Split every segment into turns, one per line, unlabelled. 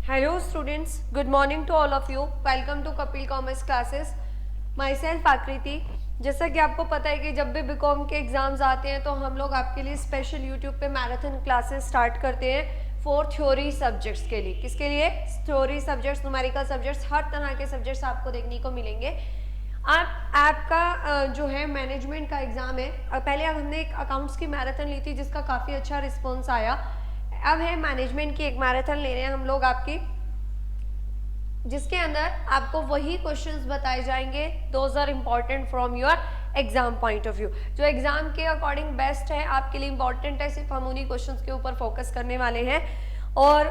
Hello students, good morning to all of you. Welcome to Kapil Commerce Classes. Myself आकृति. जैसा कि आपको पता है कि जब भी बीकॉम के एग्जाम्स आते हैं तो हम लोग आपके लिए स्पेशल यूट्यूब पे मैराथन क्लासेस स्टार्ट करते हैं फॉर थ्योरी सब्जेक्ट्स के लिए. किसके लिए? थ्योरी सब्जेक्ट्स, न्यूमेरिकल सब्जेक्ट्स, हर तरह के सब्जेक्ट्स आपको देखने को मिलेंगे. आपका जो है मैनेजमेंट का एग्जाम है. पहले हमने एक अकाउंट्स की मैराथन ली थी जिसका काफ़ी अच्छा रिस्पॉन्स आया. अब है मैनेजमेंट की एक मैराथन ले रहे हैं हम लोग आपकी, जिसके अंदर आपको वही क्वेश्चंस बताए जाएंगे. Those are important from your exam point of view. जो एग्जाम के अकॉर्डिंग बेस्ट है, आपके लिए इम्पॉर्टेंट है, सिर्फ हम उन्हीं क्वेश्चंस के ऊपर फोकस करने वाले हैं. और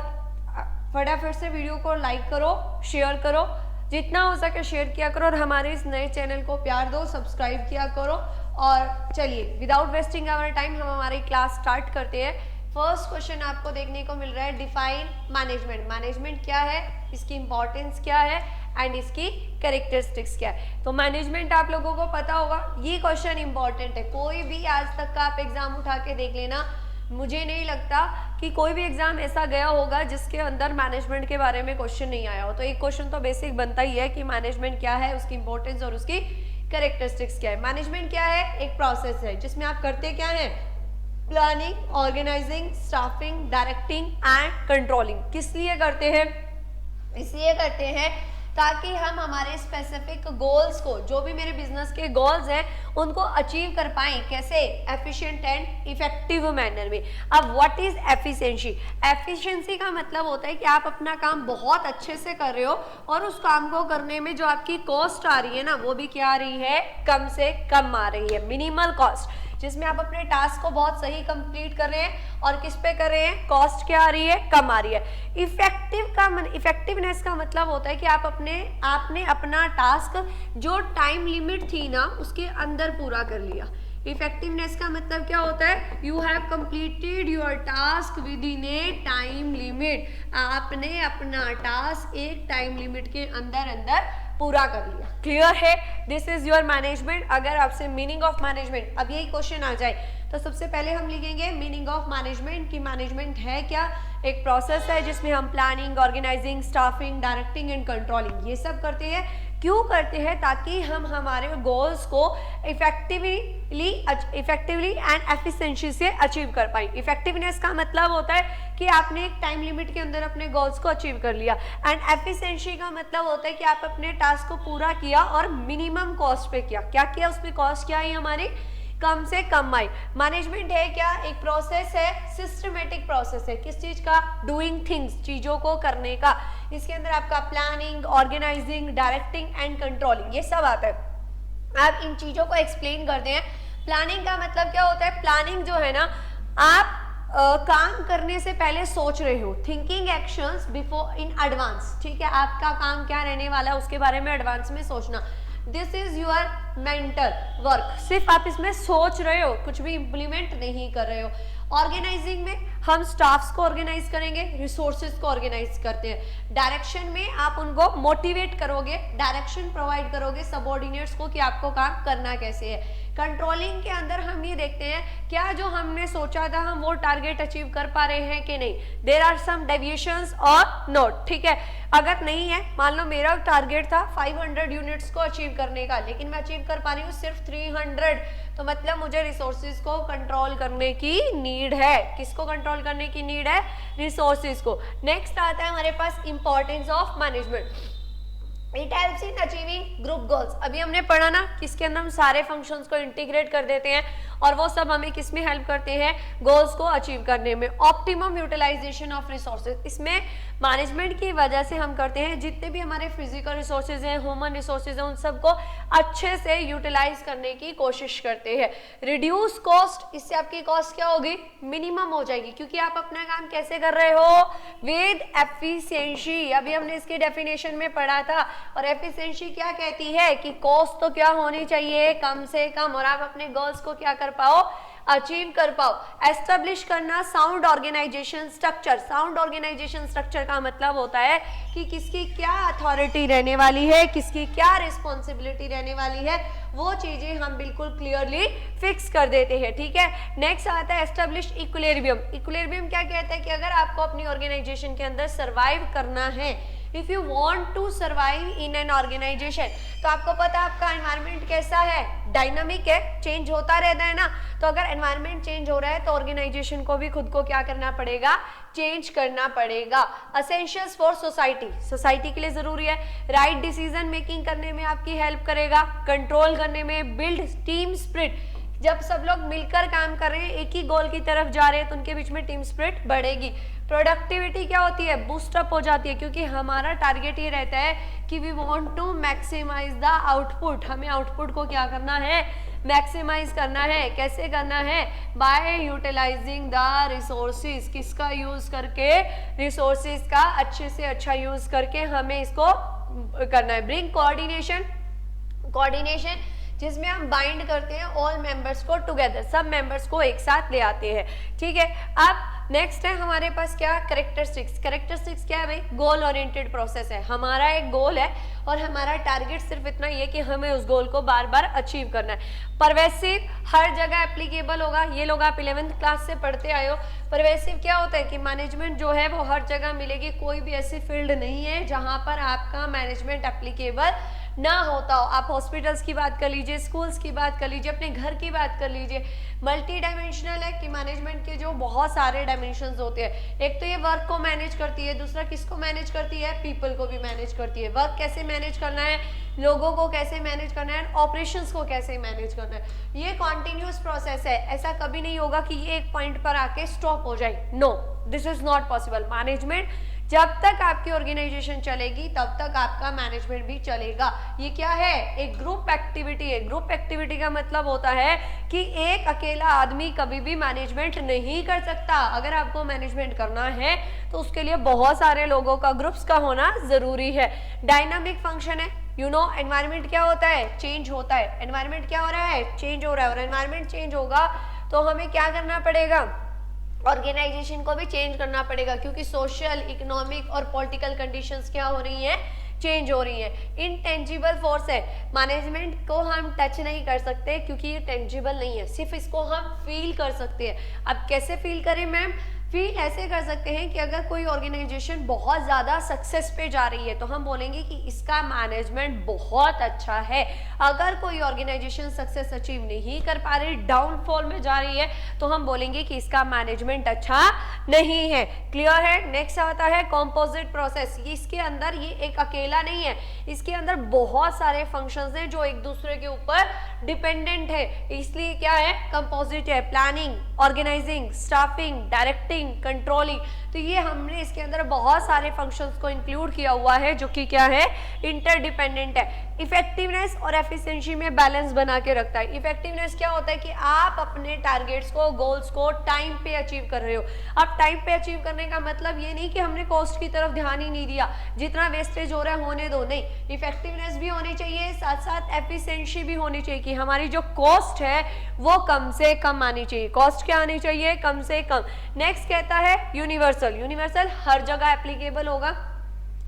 फटाफट से वीडियो को लाइक करो, शेयर करो, जितना हो सके शेयर किया करो, और हमारे इस नए चैनल को प्यार दो, सब्सक्राइब किया करो. और चलिए विदाउट वेस्टिंग आवर टाइम हम हमारी क्लास स्टार्ट करते हैं. फर्स्ट क्वेश्चन आपको देखने को मिल रहा है, डिफाइन मैनेजमेंट. मैनेजमेंट क्या है, इसकी इंपॉर्टेंस क्या है एंड इसकी कैरेक्टरिस्टिक्स क्या है. तो मैनेजमेंट आप लोगों को पता होगा, ये क्वेश्चन इंपॉर्टेंट है. कोई भी आज तक का आप एग्जाम उठा के देख लेना, मुझे नहीं लगता कि कोई भी एग्जाम ऐसा गया होगा जिसके अंदर मैनेजमेंट के बारे में क्वेश्चन नहीं आया हो. तो एक क्वेश्चन तो बेसिक बनता ही है कि मैनेजमेंट क्या है, उसकी इंपॉर्टेंस और उसकी कैरेक्टरिस्टिक्स क्या है. मैनेजमेंट क्या है? एक प्रोसेस है जिसमें आप करते क्या है? Planning, organising, staffing, directing and controlling. किस लिए करते हैं? इसलिए करते हैं ताकि हम हमारे स्पेसिफिक गोल्स को, जो भी मेरे बिजनेस के गोल्स हैं, उनको अचीव कर पाएं. कैसे? एफिशिएंट एंड इफेक्टिव मैनर में. अब व्हाट इज एफिशिएंसी? एफिशिएंसी का मतलब होता है कि आप अपना काम बहुत अच्छे से कर रहे हो और उस काम को करने में जो आपकी कॉस्ट आ रही है ना, वो भी क्या आ रही है? कम से कम आ रही है. मिनिमल कॉस्ट, जिसमें आप अपने टास्क को बहुत सही कंप्लीट कर रहे हैं और किस पे कर रहे हैं? कॉस्ट क्या आ रही है? कम आ रही है. इफेक्टिवनेस का मतलब होता है कि आपने अपना टास्क जो टाइम लिमिट थी ना उसके अंदर पूरा कर लिया. इफेक्टिवनेस का मतलब क्या होता है? You have completed your task with in A time limit. आपने अपना टास्क एक टाइम लिमिट के अंदर पूरा कर लिया. क्लियर है? This is your management. अगर आपसे मीनिंग ऑफ मैनेजमेंट, अब यही क्वेश्चन आ जाए तो सबसे पहले हम लिखेंगे मीनिंग ऑफ मैनेजमेंट कि मैनेजमेंट है क्या? एक प्रोसेस है जिसमें हम planning, organising, staffing, directing and controlling ये सब करते हैं. क्यों करते हैं? ताकि हम हमारे गोल्स को इफेक्टिवली एंड एफिशिएंसी से अचीव कर पाए. इफेक्टिवनेस का मतलब होता है कि आपने एक टाइम लिमिट के अंदर अपने गोल्स को अचीव कर लिया. एंड एफिशिएंसी का मतलब होता है कि आप अपने टास्क को पूरा किया और मिनिमम कॉस्ट पे किया. क्या किया? उसमें कॉस्ट क्या आई हमारी? कम से कम आई. मैनेजमेंट है क्या? एक प्रोसेस है, सिस्टमेटिक प्रोसेस है. किस चीज का? डूइंग थिंग्स, चीजों को करने का. इसके अंदर आपका planning, organising, directing and controlling ये सब आता है. आप इन चीजों को एक्सप्लेन करते हैं. प्लानिंग का मतलब क्या होता है? प्लानिंग जो है ना, आप काम करने से पहले सोच रहे हो. Thinking actions before in advance. ठीक है, आपका काम क्या रहने वाला है उसके बारे में एडवांस में सोचना. This is your mental work. सिर्फ आप इसमें सोच रहे हो, कुछ भी इंप्लीमेंट नहीं कर रहे हो. ऑर्गेनाइजिंग में हम स्टाफ्स को ऑर्गेनाइज करेंगे, रिसोर्सेज को ऑर्गेनाइज करते हैं. डायरेक्शन में आप उनको मोटिवेट करोगे, डायरेक्शन प्रोवाइड करोगे सबऑर्डिनेट्स को कि आपको काम करना कैसे है. कंट्रोलिंग के अंदर हम ये देखते हैं क्या जो हमने सोचा था हम वो टारगेट अचीव कर पा रहे हैं कि नहीं. देयर आर सम डेविएशंस और नॉट. ठीक है, अगर नहीं है, मान लो मेरा टारगेट था 500 यूनिट्स को अचीव करने का, लेकिन मैं अचीव कर पा रही हूँ सिर्फ 300, तो मतलब मुझे रिसोर्सेज को कंट्रोल करने की नीड है. किसको कंट्रोल करने की नीड है? रिसोर्सेज को. नेक्स्ट आता है हमारे पास importance of management. It helps in achieving group goals. अभी हमने पढ़ा ना, किसके अंदर हम सारे फंक्शंस को इंटीग्रेट कर देते हैं और वो सब हमें किस में हेल्प करते हैं? गोल्स को अचीव करने में. ऑप्टिमम यूटिलाइजेशन ऑफ रिसोर्सेज, इसमें मैनेजमेंट की वजह से हम करते हैं जितने भी हमारे फिजिकल रिसोर्सेज हैं, ह्यूमन रिसोर्सेज हैं, उन सबको अच्छे से यूटिलाइज करने की कोशिश करते हैं. रिड्यूस कॉस्ट, इससे आपकी कॉस्ट क्या होगी? मिनिमम हो जाएगी, क्योंकि आप अपना काम कैसे कर रहे हो? With efficiency. अभी हमने इसकी डेफिनेशन में पढ़ा था. और एफिशिएंसी क्या कहती है? कि कॉस्ट तो क्या होनी चाहिए? कम से कम, और आप अपने गोल्स को क्या कर पाओ? अचीव कर पाओ। एस्टेब्लिश करना sound organisation structure. Sound organisation structure का मतलब होता है कि किसकी क्या अथॉरिटी रहने वाली है, किसकी क्या रिस्पॉन्सिबिलिटी रहने वाली है, वो चीजें हम बिल्कुल क्लियरली फिक्स कर देते हैं, ठीक है। नेक्स्ट आता है एस्टेब्लिश इक्विलिब्रियम। इक्विलिब्रियम क्या कहता है कि अगर आपको अपनी ऑर्गेनाइजेशन के अंदर सर्वाइव करना है, if you want to survive in an organisation, तो आपको पता है आपका एनवायरनमेंट कैसा है, डायनामिक है, चेंज होता रहता है ना। तो अगर एनवायरनमेंट चेंज हो रहा है तो ऑर्गेनाइजेशन को भी खुद को क्या करना पड़ेगा, चेंज करना पड़ेगा। असेंशियल्स फॉर सोसाइटी, सोसाइटी के लिए जरूरी है। राइट डिसीजन मेकिंग करने में आपकी हेल्प करेगा, कंट्रोल करने में, बिल्ड टीम स्पिरिट। जब सब लोग मिलकर काम कर रहे हैं, एक ही गोल की तरफ जा रहे हैं, तो उनके बीच में टीम स्पिरिट बढ़ेगी। प्रोडक्टिविटी क्या होती है, बूस्ट अप हो जाती है, क्योंकि हमारा टारगेट ये रहता है कि we want to maximise the output. हमें आउटपुट को क्या करना है, मैक्सिमाइज करना है। कैसे करना है, बाय यूटिलाइजिंग द रिसोर्सेज। किसका यूज करके, रिसोर्सेज का अच्छे से अच्छा यूज करके हमें इसको करना है। ब्रिंग कोऑर्डिनेशन, कोऑर्डिनेशन जिसमें हम बाइंड करते हैं ऑल मेंबर्स को टुगेदर, सब मेंबर्स को एक साथ ले आते हैं, ठीक है। अब नेक्स्ट है हमारे पास क्या, कैरेक्टरिस्टिक्स। कैरेक्टरिस्टिक्स क्या है भाई, गोल ओरिएंटेड प्रोसेस है। हमारा एक गोल है और हमारा टारगेट सिर्फ इतना ही है कि हमें उस गोल को बार बार अचीव करना है। परवेसिव, हर जगह एप्लीकेबल होगा। ये लोग आप 11th क्लास से पढ़ते आए हो। परवेसिव क्या होता है कि मैनेजमेंट जो है वो हर जगह मिलेगी, कोई भी ऐसी फील्ड नहीं है जहां पर आपका मैनेजमेंट एप्लीकेबल ना होता हो। आप हॉस्पिटल्स की बात कर लीजिए, स्कूल्स की बात कर लीजिए, अपने घर की बात कर लीजिए। मल्टी डायमेंशनल है कि मैनेजमेंट के जो बहुत सारे डायमेंशंस होते हैं। एक तो ये वर्क को मैनेज करती है, दूसरा किसको मैनेज करती है, पीपल को भी मैनेज करती है। वर्क कैसे मैनेज करना है, लोगों को कैसे मैनेज करना है, ऑपरेशंस को कैसे मैनेज करना है। ये कॉन्टिन्यूस प्रोसेस है, ऐसा कभी नहीं होगा कि ये एक पॉइंट पर आके स्टॉप हो जाए। No, this is not possible. Management जब तक आपकी ऑर्गेनाइजेशन चलेगी तब तक आपका मैनेजमेंट भी चलेगा। ये क्या है, एक ग्रुप एक्टिविटी है। ग्रुप एक्टिविटी का मतलब होता है कि एक अकेला आदमी कभी भी मैनेजमेंट नहीं कर सकता। अगर आपको मैनेजमेंट करना है तो उसके लिए बहुत सारे लोगों का, ग्रुप्स का होना जरूरी है। डायनामिक फंक्शन है, यू नो एनवायरनमेंट क्या होता है, चेंज होता है। एनवायरनमेंट क्या हो रहा है, चेंज हो रहा है। और एनवायरनमेंट चेंज होगा तो हमें क्या करना पड़ेगा, ऑर्गेनाइजेशन को भी चेंज करना पड़ेगा, क्योंकि सोशल, इकोनॉमिक और पॉलिटिकल कंडीशंस क्या हो रही हैं, चेंज हो रही है। इनटेंजिबल फोर्स है, मैनेजमेंट को हम टच नहीं कर सकते क्योंकि ये टेंजिबल नहीं है, सिर्फ इसको हम फील कर सकते हैं। अब कैसे फील करें मैम, फील ऐसे कर सकते हैं कि अगर कोई ऑर्गेनाइजेशन बहुत ज़्यादा सक्सेस पे जा रही है तो हम बोलेंगे कि इसका मैनेजमेंट बहुत अच्छा है। अगर कोई ऑर्गेनाइजेशन सक्सेस अचीव नहीं कर पा रही, डाउनफॉल में जा रही है, तो हम बोलेंगे कि इसका मैनेजमेंट अच्छा नहीं है। क्लियर है। नेक्स्ट आता है कॉम्पोजिट प्रोसेस। इसके अंदर ये एक अकेला नहीं है, इसके अंदर बहुत सारे फंक्शंस हैं जो एक दूसरे के ऊपर डिपेंडेंट है, इसलिए क्या है, कंपोजिट है। Planning, organising, staffing, directing, controlling, तो ये हमने इसके अंदर बहुत सारे फंक्शंस को इंक्लूड किया हुआ है जो कि क्या है, इंटरडिपेंडेंट है। इफेक्टिवनेस और एफिशिएंसी में बैलेंस बना के रखता है। इफेक्टिवनेस क्या होता है कि आप अपने टारगेट्स को, गोल्स को टाइम पे अचीव कर रहे हो। अब टाइम पे अचीव करने का मतलब ये नहीं कि हमने कॉस्ट की तरफ ध्यान ही नहीं दिया, जितना वेस्टेज हो रहा है होने दो, नहीं। इफेक्टिवनेस भी होनी चाहिए, साथ साथ एफिशिएंसी भी होनी चाहिए कि हमारी जो कॉस्ट है वो कम से कम आनी चाहिए। कॉस्ट क्या आनी चाहिए, कम से कम। नेक्स्ट कहता है यूनिवर्सल। यूनिवर्सल हर जगह एप्लीकेबल होगा,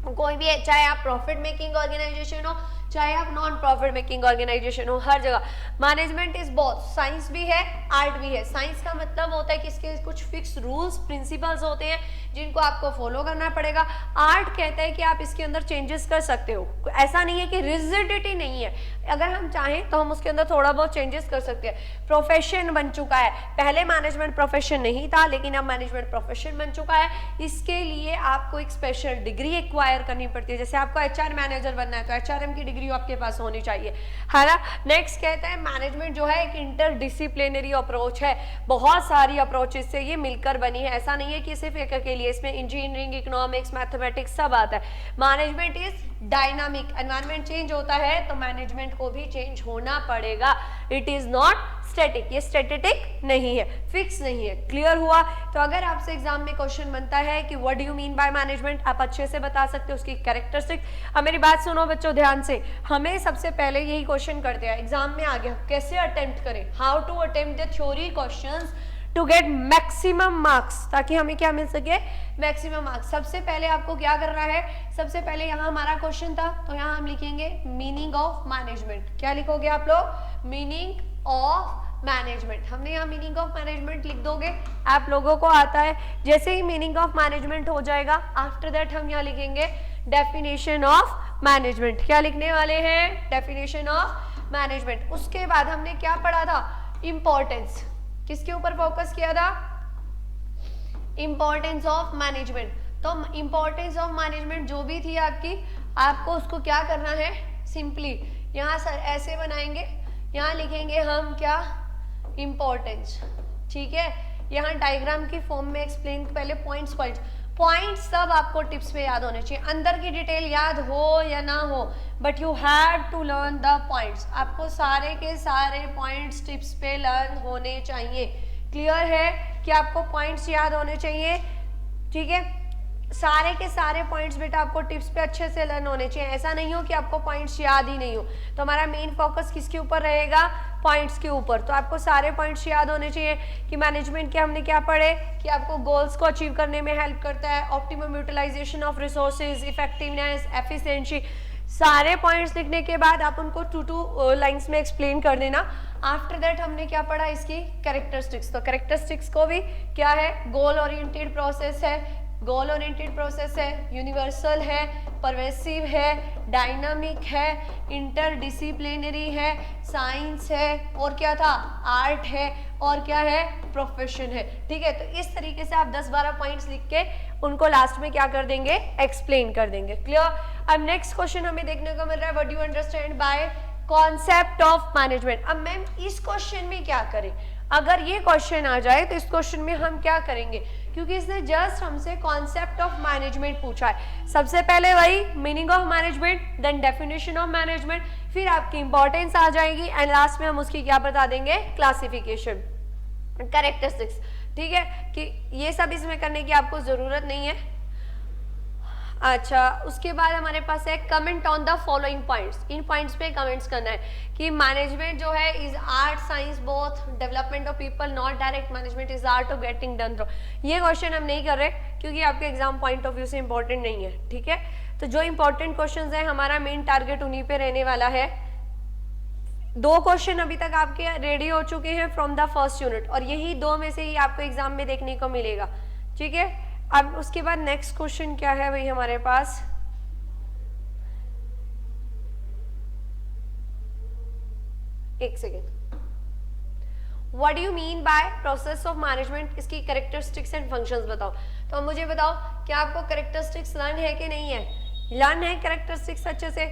कोई भी है, चाहे आप प्रॉफिट मेकिंग ऑर्गेनाइजेशन हो, चाहे आप नॉन प्रॉफिट मेकिंग ऑर्गेनाइजेशन हो, हर जगह। मैनेजमेंट इज बोथ, साइंस भी है, आर्ट भी है। साइंस का मतलब होता है कि इसके कुछ फिक्स रूल्स, प्रिंसिपल्स होते हैं जिनको आपको फॉलो करना पड़ेगा। आर्ट कहता है कि आप इसके अंदर चेंजेस कर सकते हो, ऐसा नहीं है कि रिजिडिटी नहीं है, अगर हम चाहें तो हम उसके अंदर थोड़ा बहुत चेंजेस कर सकते हैं। प्रोफेशन बन चुका है, पहले मैनेजमेंट प्रोफेशन नहीं था लेकिन अब मैनेजमेंट प्रोफेशन बन चुका है। इसके लिए आपको एक स्पेशल डिग्री एक्वायर करनी पड़ती है, जैसे आपको एचआर मैनेजर बनना है तो एचआरएम की डिग्री आपके पास होनी चाहिए, है ना। नेक्स्ट कहता है मैनेजमेंट जो है एक इंटरडिसिप्लिनरी अप्रोच है, बहुत सारी अप्रोचेस से ये मिलकर बनी है, ऐसा नहीं है कि सिर्फ एक अकेली, इसमें इंजीनियरिंग, इकोनॉमिक्स, मैथमेटिक्स सब आता है। Management is dynamic, environment change होता है तो मैनेजमेंट को भी चेंज होना पड़ेगा। इट इज नॉट स्टैटिक, ये स्टैटिक नहीं है, फिक्स नहीं है। क्लियर हुआ? तो अगर आपसे एग्जाम में क्वेश्चन बनता है कि what do you mean by management, आप अच्छे से बता सकते हो उसकी कैरेक्टरिस्टिक। अब मेरी बात सुनो बच्चों ध्यान से, हमें सबसे पहले यही क्वेश्चन करते हैं एग्जाम में आ गया, कैसे अटेम्प्ट करें, how to attempt the theory questions to get maximum marks, ताकि हमें क्या मिल सके, मैक्सिमम मार्क्स। सबसे पहले आपको क्या करना है, सबसे पहले यहाँ हमारा क्वेश्चन था तो यहाँ हम लिखेंगे मीनिंग ऑफ मैनेजमेंट। क्या लिखोगे आप लोग, मीनिंग ऑफ मैनेजमेंट। हमने यहाँ मीनिंग ऑफ मैनेजमेंट लिख दोगे, आप लोगों को आता है। जैसे ही मीनिंग ऑफ मैनेजमेंट हो जाएगा, आफ्टर दैट हम यहाँ लिखेंगे डेफिनेशन ऑफ मैनेजमेंट। क्या लिखने वाले हैं, डेफिनेशन ऑफ मैनेजमेंट। उसके बाद हमने क्या पढ़ा था, इंपॉर्टेंस, किसके ऊपर फोकस किया था, इंपॉर्टेंस ऑफ मैनेजमेंट। तो इंपॉर्टेंस ऑफ मैनेजमेंट जो भी थी आपकी, आपको उसको क्या करना है, सिंपली यहाँ ऐसे बनाएंगे, यहाँ लिखेंगे हम क्या, इंपॉर्टेंस। ठीक है, यहाँ डायग्राम की फॉर्म में एक्सप्लेन, पहले पॉइंट्स पॉइंट्स सब आपको टिप्स में याद होने चाहिए। अंदर की डिटेल याद हो या ना हो, but you have to learn the points. आपको सारे के सारे पॉइंट्स टिप्स पे लर्न होने चाहिए। क्लियर है कि आपको पॉइंट्स याद होने चाहिए। ठीक है, सारे के सारे पॉइंट्स बेटा आपको टिप्स पे अच्छे से लर्न होने चाहिए। ऐसा नहीं हो कि आपको पॉइंट्स याद ही नहीं हो। तो हमारा मेन फोकस किसके ऊपर रहेगा, पॉइंट्स के ऊपर। तो आपको सारे पॉइंट्स याद होने चाहिए कि मैनेजमेंट के हमने क्या पढ़े, कि आपको गोल्स को अचीव करने में हेल्प करता है, optimum utilisation of resources, effectiveness, efficiency. सारे पॉइंट्स लिखने के बाद आप उनको 2 लाइंस में एक्सप्लेन कर देना। आफ्टर दैट हमने क्या पढ़ा, इसकी कैरेक्टरिस्टिक्स। तो कैरेक्टरिस्टिक्स को भी क्या है, गोल ओरिएंटेड प्रोसेस है, गोल ओरिएंटेड प्रोसेस है, यूनिवर्सल है, परवेसिव है, डायनामिक है, इंटरडिसिप्लिनरी है, साइंस है, और क्या था, आर्ट है, और क्या है, प्रोफेशन है। ठीक है, तो इस तरीके से आप 10-12 पॉइंट्स लिख के उनको लास्ट में क्या कर देंगे, एक्सप्लेन कर देंगे। क्लियर? अब नेक्स्ट क्वेश्चन हमें देखने को मिल रहा है, what do you understand by concept of management. अब मैम इस क्वेश्चन में क्या करें, अगर ये क्वेश्चन आ जाए तो इस क्वेश्चन में हम क्या करेंगे, क्योंकि इसने जस्ट हमसे कॉन्सेप्ट ऑफ मैनेजमेंट पूछा है। सबसे पहले वही meaning of management, then definition of management, फिर आपकी इंपॉर्टेंस आ जाएगी, एंड लास्ट में हम उसकी क्या बता देंगे, क्लासिफिकेशन, कैरेक्टरिस्टिक्स। ठीक है, कि ये सब इसमें करने की आपको जरूरत नहीं है। अच्छा, उसके बाद हमारे पास है comment on the following points. In points पे कमेंट्स करना है कि मैनेजमेंट जो है is art science both, development of people, not direct management is art of getting done through. ये क्वेश्चन हम नहीं कर रहे क्योंकि आपके एग्जाम पॉइंट ऑफ व्यू से इंपॉर्टेंट नहीं है। ठीक है, तो जो इंपॉर्टेंट क्वेश्चन है हमारा मेन टारगेट उन्हीं पे रहने वाला है। 2 क्वेश्चन अभी तक आपके रेडी हो चुके हैं फ्रॉम द फर्स्ट यूनिट, और यही 2 में से ही आपको एग्जाम में देखने को मिलेगा। ठीक है, अब उसके बाद नेक्स्ट क्वेश्चन क्या है भाई हमारे पास, एक second, what do you mean by process of management, इसकी कैरेक्टरिस्टिक्स एंड फंक्शंस बताओ। तो मुझे बताओ क्या आपको कैरेक्टरिस्टिक्स लर्न है कि नहीं है, लर्न है कैरेक्टरिस्टिक्स अच्छे से,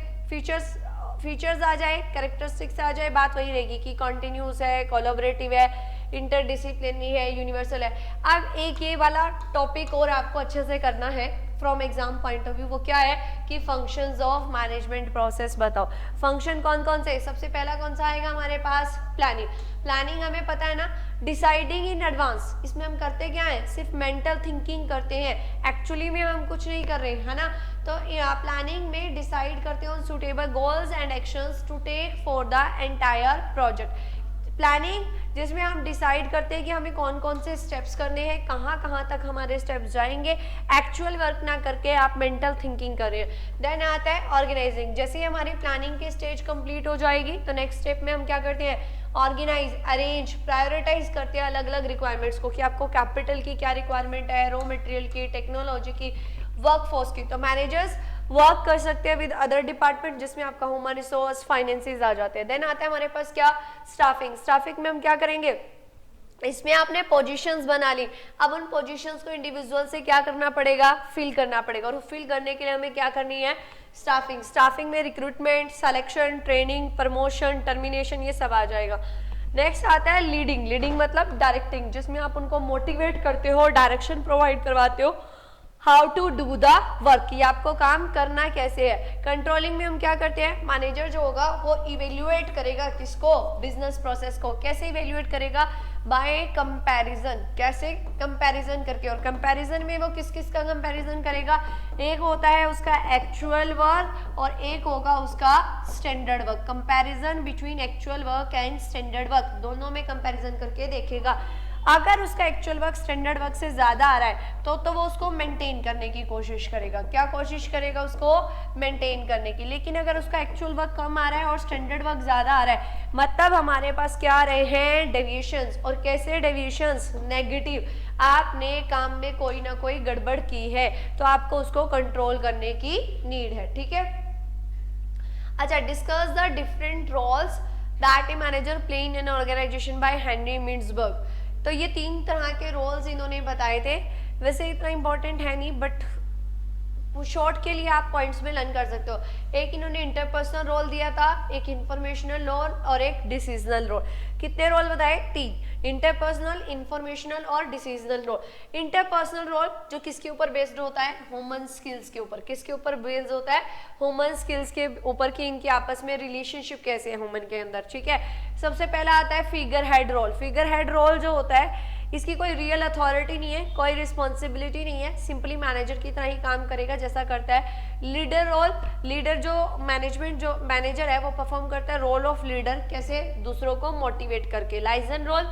फीचर्स आ जाए, कैरेक्टरिस्टिक्स आ जाए, बात वही रहेगी कि कॉन्टिन्यूस है, कोलैबोरेटिव है, इंटरडिसिप्लिनरी है, यूनिवर्सल है। अब एक ये वाला टॉपिक और आपको अच्छे से करना है from exam point of view, वो क्या है कि फंक्शंस ऑफ मैनेजमेंट प्रोसेस बताओ। फंक्शन कौन कौन से, सबसे पहला कौन सा आएगा हमारे पास, प्लानिंग। प्लानिंग हमें पता है ना, डिसाइडिंग इन एडवांस। इसमें हम करते क्या है, सिर्फ मेंटल थिंकिंग करते हैं, एक्चुअली में हम कुछ नहीं कर रहे हैं, है ना। तो प्लानिंग में डिसाइड करते हो suitable goals and actions to take for the entire project. Planning जिसमें हम डिसाइड करते हैं कि हमें कौन कौन से स्टेप्स करने हैं, कहाँ कहाँ तक हमारे स्टेप्स जाएंगे, एक्चुअल वर्क ना करके आप मेंटल थिंकिंग कर रहे हैं। देन आता है ऑर्गेनाइजिंग। जैसे ही हमारी प्लानिंग की स्टेज कंप्लीट हो जाएगी तो नेक्स्ट स्टेप में हम क्या करते हैं, ऑर्गेनाइज, अरेंज, प्रायोरिटाइज करते हैं अलग अलग रिक्वायरमेंट्स को, कि आपको कैपिटल की क्या रिक्वायरमेंट है, रॉ मटेरियल की, टेक्नोलॉजी की, वर्कफोर्स की। तो मैनेजर्स वर्क कर सकते हैं विद अदर डिपार्टमेंट, जिसमें आपका ह्यूमन रिसोर्स, फाइनेंसेस आ जाते हैं। देन आता है हमारे पास क्या, स्टाफिंग। स्टाफिंग में हम क्या करेंगे, इसमें आपने पोजीशंस बना ली, अब उन पोजीशंस को इंडिविजुअल से क्या करना पड़ेगा, फिल करना पड़ेगा, और फिल करने के लिए हमें क्या करनी है, स्टाफिंग। स्टाफिंग में recruitment, selection, training, promotion, termination, ये सब आ जाएगा। नेक्स्ट आता है लीडिंग। लीडिंग मतलब डायरेक्टिंग, जिसमें आप उनको मोटिवेट करते हो, डायरेक्शन प्रोवाइड करवाते हो, how to do the work, कि आपको काम करना कैसे है। कंट्रोलिंग में हम क्या करते हैं, मैनेजर जो होगा वो इवेल्युएट करेगा किसको, बिजनेस प्रोसेस को। कैसे इवेल्युएट करेगा, बाय कंपैरिजन, कैसे कंपैरिजन करके। और कंपैरिजन में वो किस किस का कंपैरिजन करेगा, एक होता है उसका एक्चुअल वर्क और एक होगा उसका standard work. Comparison between actual work and standard work, दोनों में कंपैरिजन करके देखेगा। अगर उसका एक्चुअल वर्क स्टैंडर्ड वर्क से ज्यादा आ रहा है तो वो उसको मेंटेन करने की कोशिश करेगा। क्या कोशिश करेगा, उसको मेंटेन करने की। लेकिन अगर उसका एक्चुअल वर्क कम आ रहा है और स्टैंडर्ड वर्क ज्यादा आ रहा है, मतलब हमारे पास क्या आ रहे हैं, डेविएशंस। और कैसे डेविएशंस, नेगेटिव। आपने काम में कोई ना कोई गड़बड़ की है तो आपको उसको कंट्रोल करने की नीड है, ठीक है। अच्छा, discuss the different roles that a manager play in an organisation by Henry Mintzberg. तो ये 3 तरह के रोल्स इन्होंने बताए थे। वैसे इतना इंपॉर्टेंट है नहीं, बट शॉर्ट के लिए आप पॉइंट्स में लर्न कर सकते हो। एक इन्होंने इंटरपर्सनल रोल दिया था, एक इंफॉर्मेशनल रोल और एक डिसीजनल रोल। कितने रोल बताए, 3, इंटरपर्सनल, इंफॉर्मेशनल और डिसीजनल रोल। इंटरपर्सनल रोल जो किसके ऊपर बेस्ड होता है, ह्यूमन स्किल्स के ऊपर। किसके ऊपर बेस्ड होता है, ह्यूमन स्किल्स के ऊपर, कि इनकी आपस में रिलेशनशिप कैसे है ह्यूमन के अंदर, ठीक है। सबसे पहला आता है figure head role. Figure head role जो होता है, इसकी कोई रियल अथॉरिटी नहीं है, कोई रिस्पॉन्सिबिलिटी नहीं है, सिंपली मैनेजर की तरह ही काम करेगा जैसा करता है। लीडर रोल, लीडर जो मैनेजर है वो परफॉर्म करता है रोल ऑफ लीडर, कैसे, दूसरों को मोटिवेट करके। लाइजन रोल,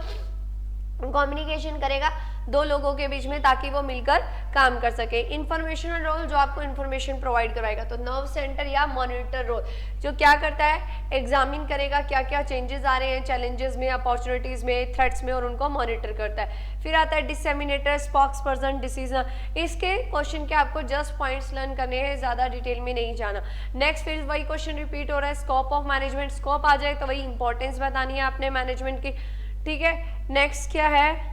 कम्युनिकेशन करेगा 2 लोगों के बीच में ताकि वो मिलकर काम कर सके। इंफॉर्मेशनल रोल जो आपको इंफॉर्मेशन प्रोवाइड करवाएगा। तो नर्व सेंटर या मॉनिटर रोल जो क्या करता है, एग्जामिन करेगा क्या क्या चेंजेस आ रहे हैं चैलेंजेस में, अपॉर्चुनिटीज में, थ्रेट्स में, और उनको मॉनिटर करता है। फिर आता है डिसेमिनेटर, स्पोक्स पर्सन, डिसीजन। इसके क्वेश्चन के आपको जस्ट पॉइंट्स लर्न करने हैं, ज्यादा डिटेल में नहीं जाना। नेक्स्ट फिर वही क्वेश्चन रिपीट हो रहा है, स्कोप ऑफ मैनेजमेंट। स्कोप आ जाए तो वही इंपॉर्टेंस बतानी है आपने मैनेजमेंट की, ठीक है। नेक्स्ट क्या है,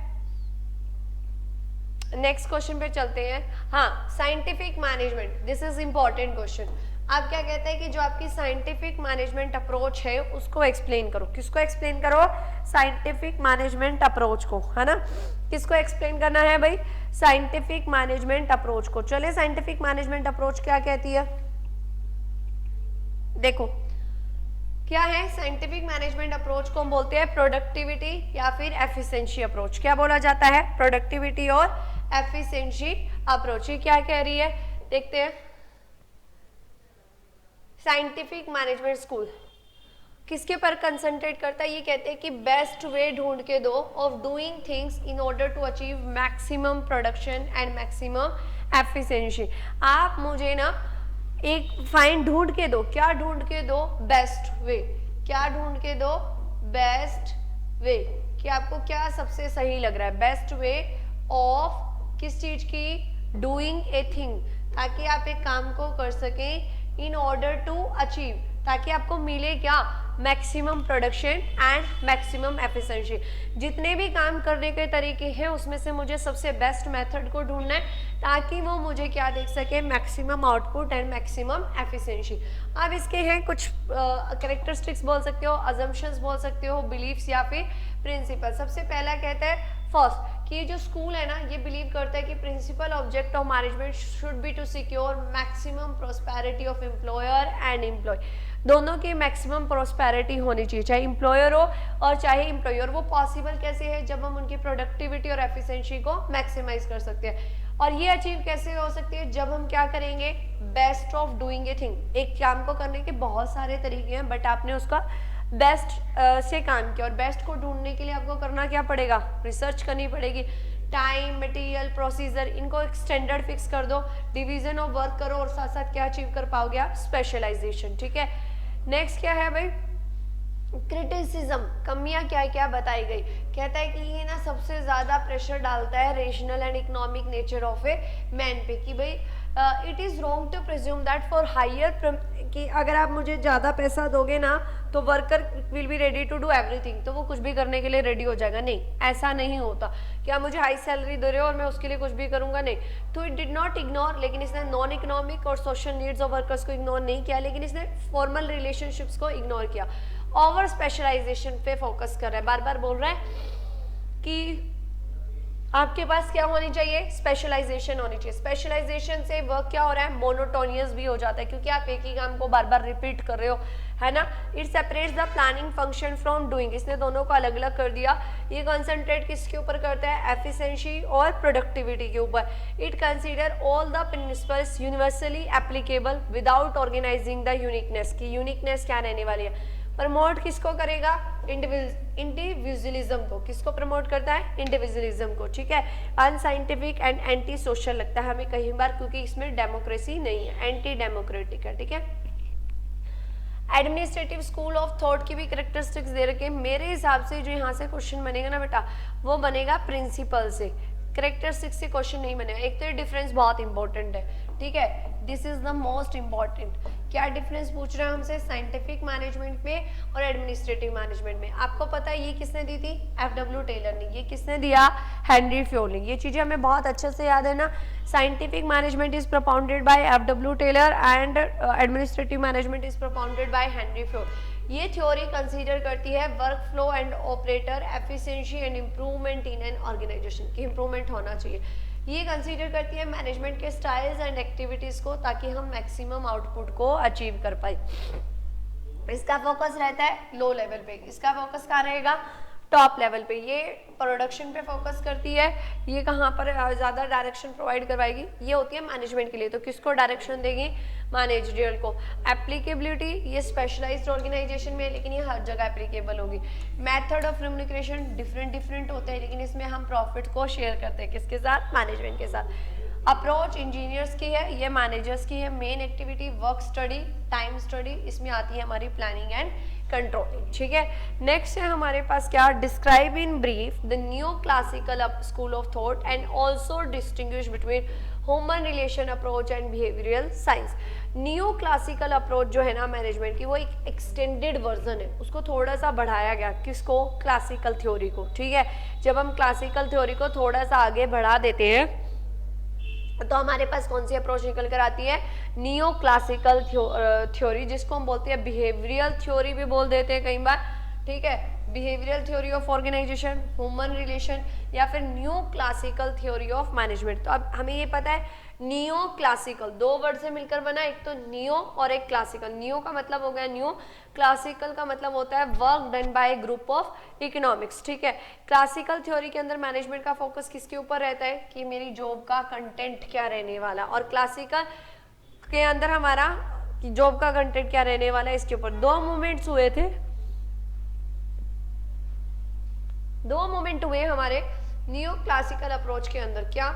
नेक्स्ट क्वेश्चन पे चलते हैं। हाँ, scientific management, this is important question. आप क्या कहते हैं कि जो आपकी साइंटिफिक मैनेजमेंट अप्रोच है उसको एक्सप्लेन करो। किसको एक्सप्लेन करो, साइंटिफिक मैनेजमेंट अप्रोच को, है ना। किसको एक्सप्लेन करना है भाई, साइंटिफिक मैनेजमेंट अप्रोच को। चलिए, साइंटिफिक मैनेजमेंट अप्रोच क्या कहती है, देखो क्या है। साइंटिफिक मैनेजमेंट अप्रोच को हम बोलते हैं प्रोडक्टिविटी या फिर एफिशिएंसी अप्रोच। क्या बोला जाता है, प्रोडक्टिविटी और एफिशिएंसी अप्रोच। ये क्या कह रही है, देखते हैं। साइंटिफिक मैनेजमेंट स्कूल किसके पर कंसंट्रेट करता है, ये कहते हैं कि बेस्ट वे ढूंढ के दो of doing things in order to achieve maximum production and maximum efficiency. आप मुझे ना एक फाइन ढूंढ के दो, क्या ढूंढ के दो, बेस्ट वे। क्या ढूंढ के दो, बेस्ट वे, कि आपको क्या सबसे सही लग रहा है, बेस्ट वे ऑफ किस चीज की, डूइंग ए थिंग, ताकि आप एक काम को कर सकें, इन ऑर्डर टू अचीव, ताकि आपको मिले क्या, maximum production and maximum efficiency. जितने भी काम करने के तरीके हैं उसमें से मुझे सबसे बेस्ट मेथड को ढूंढना है ताकि वो मुझे क्या देख सके, maximum output and maximum efficiency. अब इसके हैं कुछ कैरेक्टरिस्टिक्स बोल सकते हो, अजम्पशंस बोल सकते हो, बिलीफ्स या फिर प्रिंसिपल। सबसे पहला कहता है फर्स्ट कि ये जो स्कूल है ना, ये बिलीव करता है कि principal object of management should be to secure maximum prosperity of employer and employee. दोनों की मैक्सिमम प्रोस्पेरिटी होनी चाहिए, चाहे एम्प्लॉयर हो और चाहे एम्प्लॉयर। वो पॉसिबल कैसे है, जब हम उनकी प्रोडक्टिविटी और एफिशिएंसी को मैक्सिमाइज कर सकते हैं। और ये अचीव कैसे हो सकती है, जब हम क्या करेंगे, best of doing a thing. एक काम को करने के बहुत सारे तरीके हैं, बट आपने उसका बेस्ट से काम किया। और बेस्ट को ढूंढने के लिए आपको करना क्या पड़ेगा, रिसर्च करनी पड़ेगी। टाइम, मटेरियल, प्रोसीजर, इनको एक स्टैंडर्ड फिक्स कर दो, डिवीजन ऑफ वर्क करो और साथ साथ क्या अचीव कर पाओगे आप, स्पेशलाइजेशन। ठीक है, नेक्स्ट क्या है भाई, क्रिटिसिज्म, कमियां क्या क्या बताई गई। कहता है कि ये ना सबसे ज्यादा प्रेशर डालता है rational and economic nature of a man पे, कि भाई it is wrong to presume that for hire, कि अगर आप मुझे ज़्यादा पैसा दोगे ना तो worker will be ready to do everything, तो वो कुछ भी करने के लिए रेडी हो जाएगा। नहीं, ऐसा नहीं होता कि आप मुझे हाई सैलरी दे रहे हो और मैं उसके लिए कुछ भी करूंगा, नहीं। तो इट डिड नॉट इग्नोर, लेकिन इसने नॉन इकोनॉमिक और सोशल नीड्स ऑफ वर्कर्स को इग्नोर नहीं किया, लेकिन इसने फॉर्मल रिलेशनशिप्स को इग्नोर किया। ओवर स्पेशलाइजेशन पे फोकस कर रहा है, बार बार बोल रहा है कि आपके पास क्या होनी चाहिए, स्पेशलाइजेशन होनी चाहिए। स्पेशलाइजेशन से वर्क क्या हो रहा है, मोनोटोनियस भी हो जाता है, क्योंकि आप एक ही काम को बार बार रिपीट कर रहे हो, है ना। It separates the planning function from doing, इसने दोनों को अलग अलग कर दिया। ये कंसंट्रेट किसके ऊपर करता है, एफिशिएंसी और प्रोडक्टिविटी के ऊपर। It consider all the principles universally applicable without organising the uniqueness, की यूनिकनेस क्या रहने वाली है। प्रमोट किसको करेगा, इंडिविजुअलिज्म को। किसको प्रमोट करता है, इंडिविजुअलिज्म को, ठीक है। अनसाइंटिफिक एंड एंटी सोशल लगता है हमें कई बार, क्योंकि इसमें डेमोक्रेसी नहीं है, एंटी डेमोक्रेटिक है, ठीक है। एडमिनिस्ट्रेटिव स्कूल ऑफ थॉट की भी करेक्टरिस्टिक्स दे रखे हैं। मेरे हिसाब से जो यहाँ से क्वेश्चन बनेगा ना बेटा, वो बनेगा प्रिंसिपल से, करेक्टरिस्टिक्स से क्वेश्चन नहीं बनेगा। एक तो डिफरेंस बहुत इंपॉर्टेंट है, ठीक है, this is the most important. क्या डिफरेंस पूछ रहे हैं हमसे, साइंटिफिक मैनेजमेंट में और एडमिनिस्ट्रेटिव मैनेजमेंट में। आपको पता है ये किसने दी थी, एफडब्ल्यू टेलर ने। ये किसने दिया, हेनरी फ्योल ने। ये चीजें हमें बहुत अच्छे से याद है ना। Scientific management is propounded by FW Taylor and administrative management is propounded by Henry Fayol. ये थ्योरी कंसीडर करती है work flow and operator efficiency and improvement in an organisation, की इम्प्रूवमेंट होना चाहिए। ये कंसीडर करती है मैनेजमेंट के स्टाइल्स एंड एक्टिविटीज को, ताकि हम मैक्सिमम आउटपुट को अचीव कर पाए। इसका फोकस रहता है लो लेवल पे, इसका फोकस कहाँ रहेगा, टॉप लेवल पे। ये प्रोडक्शन पे फोकस करती है, ये कहाँ पर ज़्यादा डायरेक्शन प्रोवाइड करवाएगी, ये होती है मैनेजमेंट के लिए। तो किसको डायरेक्शन देगी, मैनेजरियल को। एप्लीकेबिलिटी, ये स्पेशलाइज्ड ऑर्गेनाइजेशन में है, लेकिन ये हर जगह एप्लीकेबल होगी। मेथड ऑफ रेम्युनरेशन डिफरेंट होते हैं, लेकिन इसमें हम प्रॉफिट को शेयर करते हैं किसके साथ, मैनेजमेंट के साथ। अप्रोच इंजीनियर्स की है, ये मैनेजर्स की है। Main activity work study, time study, इसमें आती है हमारी प्लानिंग एंड कंट्रोलिंग, ठीक है। नेक्स्ट है हमारे पास क्या, describe in brief the new classical school of thought and also distinguish between human relation approach and behavioural science. New classical approach जो है ना मैनेजमेंट की, वो एक एक्सटेंडेड वर्जन है, उसको थोड़ा सा बढ़ाया गया। किसको, क्लासिकल थ्योरी को, ठीक है। जब हम क्लासिकल थ्योरी को थोड़ा सा आगे बढ़ा देते हैं तो हमारे पास कौन सी अप्रोच निकल कर आती है, नियो क्लासिकल थ्योरी, जिसको हम बोलते हैं बिहेवियरल थ्योरी भी बोल देते हैं कई बार, ठीक है। Behavioural theory of organisation, human relation, या फिर new classical theory of management. तो अब हमें ये पता है नियो क्लासिकल, दो वर्ड से मिलकर बना, एक तो नियो और एक क्लासिकल। नियो का मतलब हो गया न्यू, क्लासिकल का मतलब होता है work done by group of economics, ठीक है। क्लासिकल थ्योरी के अंदर मैनेजमेंट का फोकस किसके ऊपर रहता है, कि मेरी जॉब का कंटेंट क्या रहने वाला, और क्लासिकल के अंदर हमारा जॉब का कंटेंट क्या रहने वाला है, इसके ऊपर। दो मूवमेंट्स हुए थे, दो मूवमेंट हुए हमारे न्यू क्लासिकल अप्रोच के अंदर। क्या,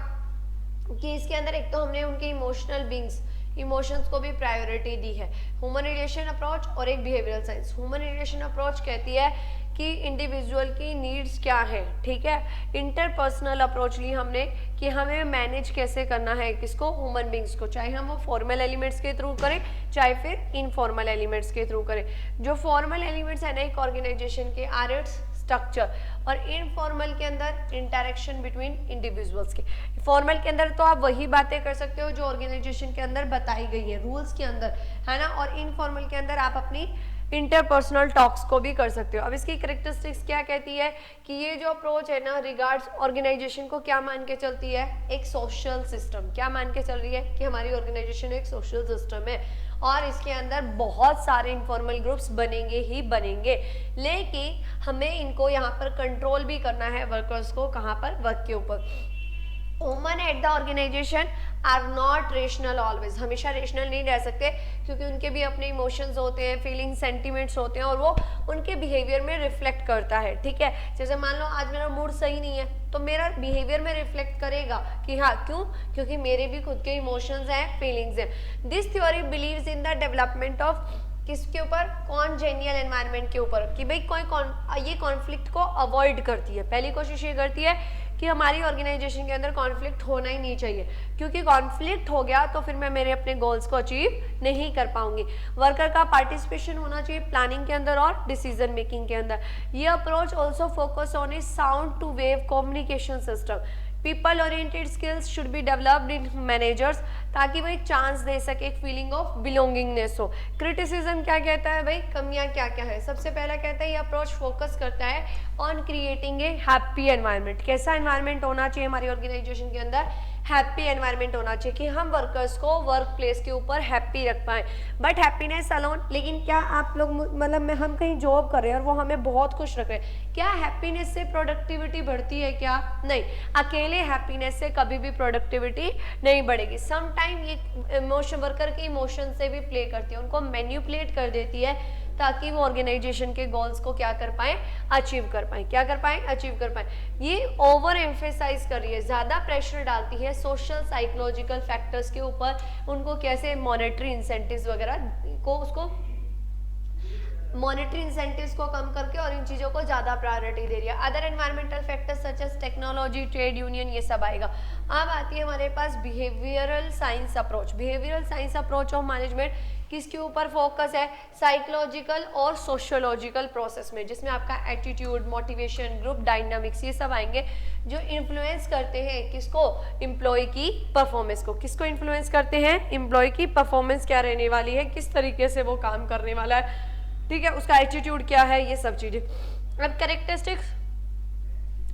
कि इसके अंदर एक तो हमने उनके इमोशनल बीइंग्स, इमोशंस को भी प्रायोरिटी दी है, ह्यूमन रिलेशन अप्रोच, और एक behavioural science. Human relation approach कहती है कि इंडिविजुअल की नीड्स क्या है, ठीक है। इंटरपर्सनल अप्रोच ली हमने कि हमें मैनेज कैसे करना है किसको, ह्यूमन बींग्स को, चाहे हम वो फॉर्मल एलिमेंट्स के थ्रू करें चाहे फिर इनफॉर्मल एलिमेंट्स के थ्रू करें। जो फॉर्मल एलिमेंट्स है ना एक ऑर्गेनाइजेशन के, आर इट्स स्ट्रक्चर, और इनफॉर्मल के अंदर इंटरेक्शन बिटवीन इंडिविजुअल्स के। फॉर्मल के अंदर तो आप वही बातें कर सकते हो जो ऑर्गेनाइजेशन के अंदर बताई गई है रूल्स के अंदर, है ना, और इनफॉर्मल के अंदर आप अपनी इंटरपर्सनल टॉक्स को भी कर सकते हो। अब इसकी करेक्टरिस्टिक्स क्या कहती है कि ये जो अप्रोच है ना रिगार्ड्स ऑर्गेनाइजेशन को क्या मान के चलती है, एक सोशल सिस्टम। क्या मान के चल रही है कि हमारी ऑर्गेनाइजेशन एक सोशल सिस्टम है, और इसके अंदर बहुत सारे इनफॉर्मल ग्रुप्स बनेंगे ही बनेंगे, लेकिन हमें इनको यहाँ पर कंट्रोल भी करना है वर्कर्स को, कहाँ पर, वर्क के ऊपर। Woman at the organisation are not rational always, हमेशा रेशनल नहीं रह सकते, क्योंकि उनके भी अपने इमोशंस होते हैं, फीलिंग, सेंटिमेंट्स होते हैं, और वो उनके बिहेवियर में रिफ्लेक्ट करता है, ठीक है। जैसे मान लो आज मेरा मूड सही नहीं है तो मेरा बिहेवियर में रिफ्लेक्ट करेगा कि हाँ क्यों, क्योंकि मेरे भी खुद के इमोशंस हैं, फीलिंग्स हैं। This theory believes in the development of, किसके ऊपर, कॉन्जेनियल एनवायरनमेंट के ऊपर, कि भाई ये कॉन्फ्लिक्ट को अवॉइड करती है। पहली कोशिश ये करती है कि हमारी ऑर्गेनाइजेशन के अंदर कॉन्फ्लिक्ट होना ही नहीं चाहिए, क्योंकि कॉन्फ्लिक्ट हो गया तो फिर मैं मेरे अपने गोल्स को अचीव नहीं कर पाऊंगी। वर्कर का पार्टिसिपेशन होना चाहिए प्लानिंग के अंदर और डिसीजन मेकिंग के अंदर। ये approach also focus on a sound two way communication system. People oriented skills should be developed in managers ताकि वो एक चांस दे सके, एक फीलिंग ऑफ बिलोंगिंगनेस हो। क्रिटिसिज्म क्या कहता है भाई, कमियां क्या क्या है। सबसे पहला कहता है ये अप्रोच फोकस करता है on creating a happy environment. कैसा एनवायरनमेंट होना चाहिए हमारी ऑर्गेनाइजेशन के अंदर, हैप्पी एनवायरनमेंट होना चाहिए कि हम वर्कर्स को वर्क प्लेस के ऊपर हैप्पी रख पाएं। बट हैप्पीनेस अलोन, लेकिन क्या आप लोग मतलब हम कहीं जॉब कर रहे हैं और वो हमें बहुत खुश रख रहे हैं, क्या हैप्पीनेस से प्रोडक्टिविटी बढ़ती है क्या? नहीं, अकेले हैप्पीनेस से कभी भी प्रोडक्टिविटी नहीं बढ़ेगी। समटाइम ये इमोशन वर्कर के इमोशन से भी प्ले करती है, उनको मैन्युपुलेट कर देती है ताकि वो ऑर्गेनाइजेशन के गोल्स को क्या कर पाए, अचीव कर पाए। क्या कर पाए, अचीव कर पाए। ये ओवर एम्फेसाइज कर रही है, ज्यादा प्रेशर डालती है सोशल साइकोलॉजिकल फैक्टर्स के ऊपर, उनको कैसे मॉनेटरी इंसेंटिव्स वगैरह को, उसको मॉनेटरी इंसेंटिव्स को कम करके और इन चीज़ों को ज़्यादा प्रायोरिटी दे रही है। Other environmental factors such as technology, trade union, ये सब आएगा। अब आती है हमारे पास behavioural science approach. Behavioural science approach of management किसके ऊपर फोकस है, साइकोलॉजिकल और सोशियोलॉजिकल प्रोसेस में, जिसमें आपका एटीट्यूड, मोटिवेशन, ग्रुप डायनामिक्स, ये सब आएंगे जो इन्फ्लुएंस करते हैं किसको, एम्प्लॉय की परफॉर्मेंस को। किसको इन्फ्लुएंस करते हैं, एम्प्लॉय की परफॉर्मेंस क्या रहने वाली है, किस तरीके से वो काम करने वाला है, ठीक है, उसका एटीट्यूड क्या है, ये सब चीजें। अब characteristics,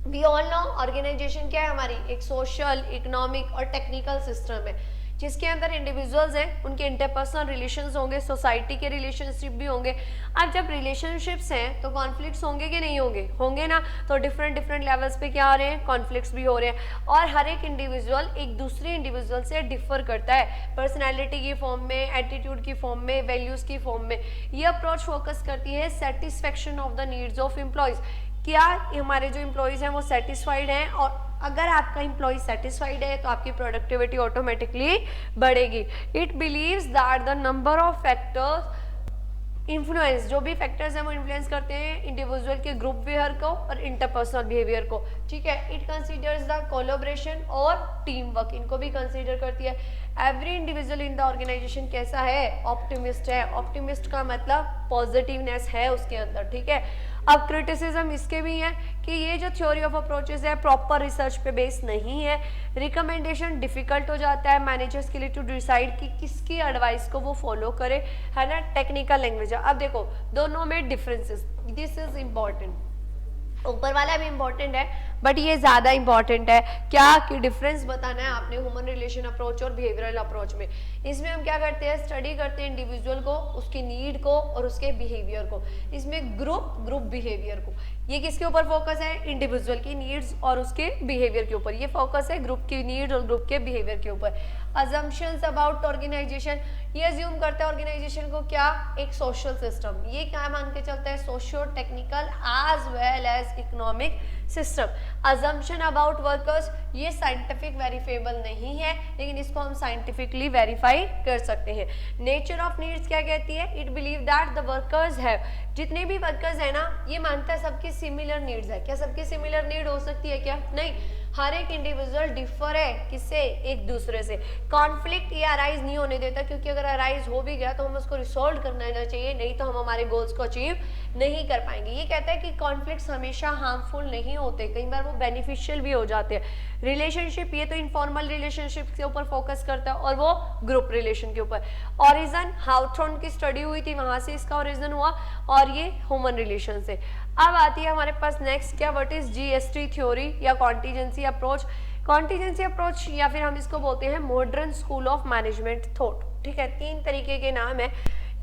we all know organisation क्या है हमारी, एक सोशल, इकोनॉमिक और टेक्निकल सिस्टम है जिसके अंदर इंडिविजुअल्स हैं, उनके इंटरपर्सनल रिलेशंस होंगे, सोसाइटी के रिलेशनशिप भी होंगे। अब जब रिलेशनशिप्स हैं तो कॉन्फ्लिक्ट्स होंगे कि नहीं होंगे, होंगे ना। तो डिफरेंट डिफरेंट लेवल्स पे क्या हो रहे हैं, कॉन्फ्लिक्ट्स भी हो रहे हैं। और हर एक इंडिविजुअल एक दूसरे इंडिविजुअल से डिफर करता है, पर्सनैलिटी की फॉर्म में, एटीट्यूड की फॉर्म में, वैल्यूज की फॉर्म में। ये अप्रोच फोकस करती है satisfaction of the needs of employees. क्या हमारे जो एम्प्लॉयज हैं वो सेटिस्फाइड हैं, और अगर आपका एम्प्लॉय सेटिस्फाइड है तो आपकी प्रोडक्टिविटी ऑटोमेटिकली बढ़ेगी। It believes that the number of factors influence, जो भी फैक्टर्स हैं वो इन्फ्लुएंस करते हैं इंडिविजुअल के ग्रुप बिहेवियर को और इंटरपर्सनल बिहेवियर को, ठीक है। इट कंसीडर्स द कोलैबोरेशन और टीम वर्क, इनको भी कंसीडर करती है। Every individual in the organisation कैसा है, ऑप्टिमिस्ट है। ऑप्टिमिस्ट का मतलब पॉजिटिवनेस है उसके अंदर, ठीक है। अब क्रिटिसिज्म इसके भी है कि ये जो थ्योरी ऑफ अप्रोचेस है प्रॉपर रिसर्च पे बेस नहीं है। रिकमेंडेशन डिफिकल्ट हो जाता है मैनेजर्स के लिए टू डिसाइड कि किसकी एडवाइस को वो फॉलो करे, है ना। टेक्निकल लैंग्वेज, अब देखो दोनों में डिफरेंसेस, दिस इज इम्पॉर्टेंट। ऊपर वाला भी इम्पॉर्टेंट है बट ये ज्यादा इंपॉर्टेंट है क्या, कि डिफरेंस बताना है आपने ह्यूमन रिलेशन अप्रोच और बिहेवियरल अप्रोच में। इसमें हम क्या करते हैं, स्टडी करते हैं इंडिविजुअल को, उसकी नीड को और उसके बिहेवियर को। इसमें ग्रुप बिहेवियर को, ये किसके ऊपर फोकस है, इंडिविजुअल की नीड्स और उसके बिहेवियर के ऊपर। ये फोकस है ग्रुप की नीड और ग्रुप के बिहेवियर के ऊपर। अजम्पशंस अबाउट ऑर्गेनाइजेशन, ये अज्यूम करता है ऑर्गेनाइजेशन को क्या, एक सोशल सिस्टम। ये क्या मान के चलता है, socio technical as well as economic system. Assumption about workers, ये साइंटिफिक वेरीफेबल नहीं है लेकिन इसको हम साइंटिफिकली वेरीफाई कर सकते हैं। नेचर ऑफ नीड्स क्या कहती है, it believe that the workers have, जितने भी वर्कर्स है ना ये मानता है सबकी सिमिलर नीड्स है। क्या सबकी सिमिलर नीड हो सकती है क्या, नहीं, हर एक इंडिविजुअल डिफर है किससे, एक दूसरे से। कॉन्फ्लिक्ट ये अराइज नहीं होने देता, क्योंकि अगर अराइज हो भी गया तो हम उसको रिसॉल्व करना चाहिए, नहीं तो हम हमारे गोल्स को अचीव नहीं कर पाएंगे। ये कहता है कि कॉन्फ्लिक्ट्स हमेशा हार्मफुल नहीं होते, कई बार वो बेनिफिशियल भी हो जाते हैं। रिलेशनशिप, ये तो इनफॉर्मल रिलेशनशिप के ऊपर फोकस करता है और वो ग्रुप रिलेशन के ऊपर। ओरिजिन, हाउथॉर्न की स्टडी हुई थी, वहां से इसका ओरिजिन हुआ, और ये ह्यूमन रिलेशन से। अब आती है हमारे पास नेक्स्ट क्या, व्हाट इज जीएसटी थ्योरी या कॉन्टीजेंसी अप्रोच। कॉन्टीजेंसी अप्रोच या फिर हम इसको बोलते हैं modern school of management thought, ठीक है। 3 तरीके के नाम है।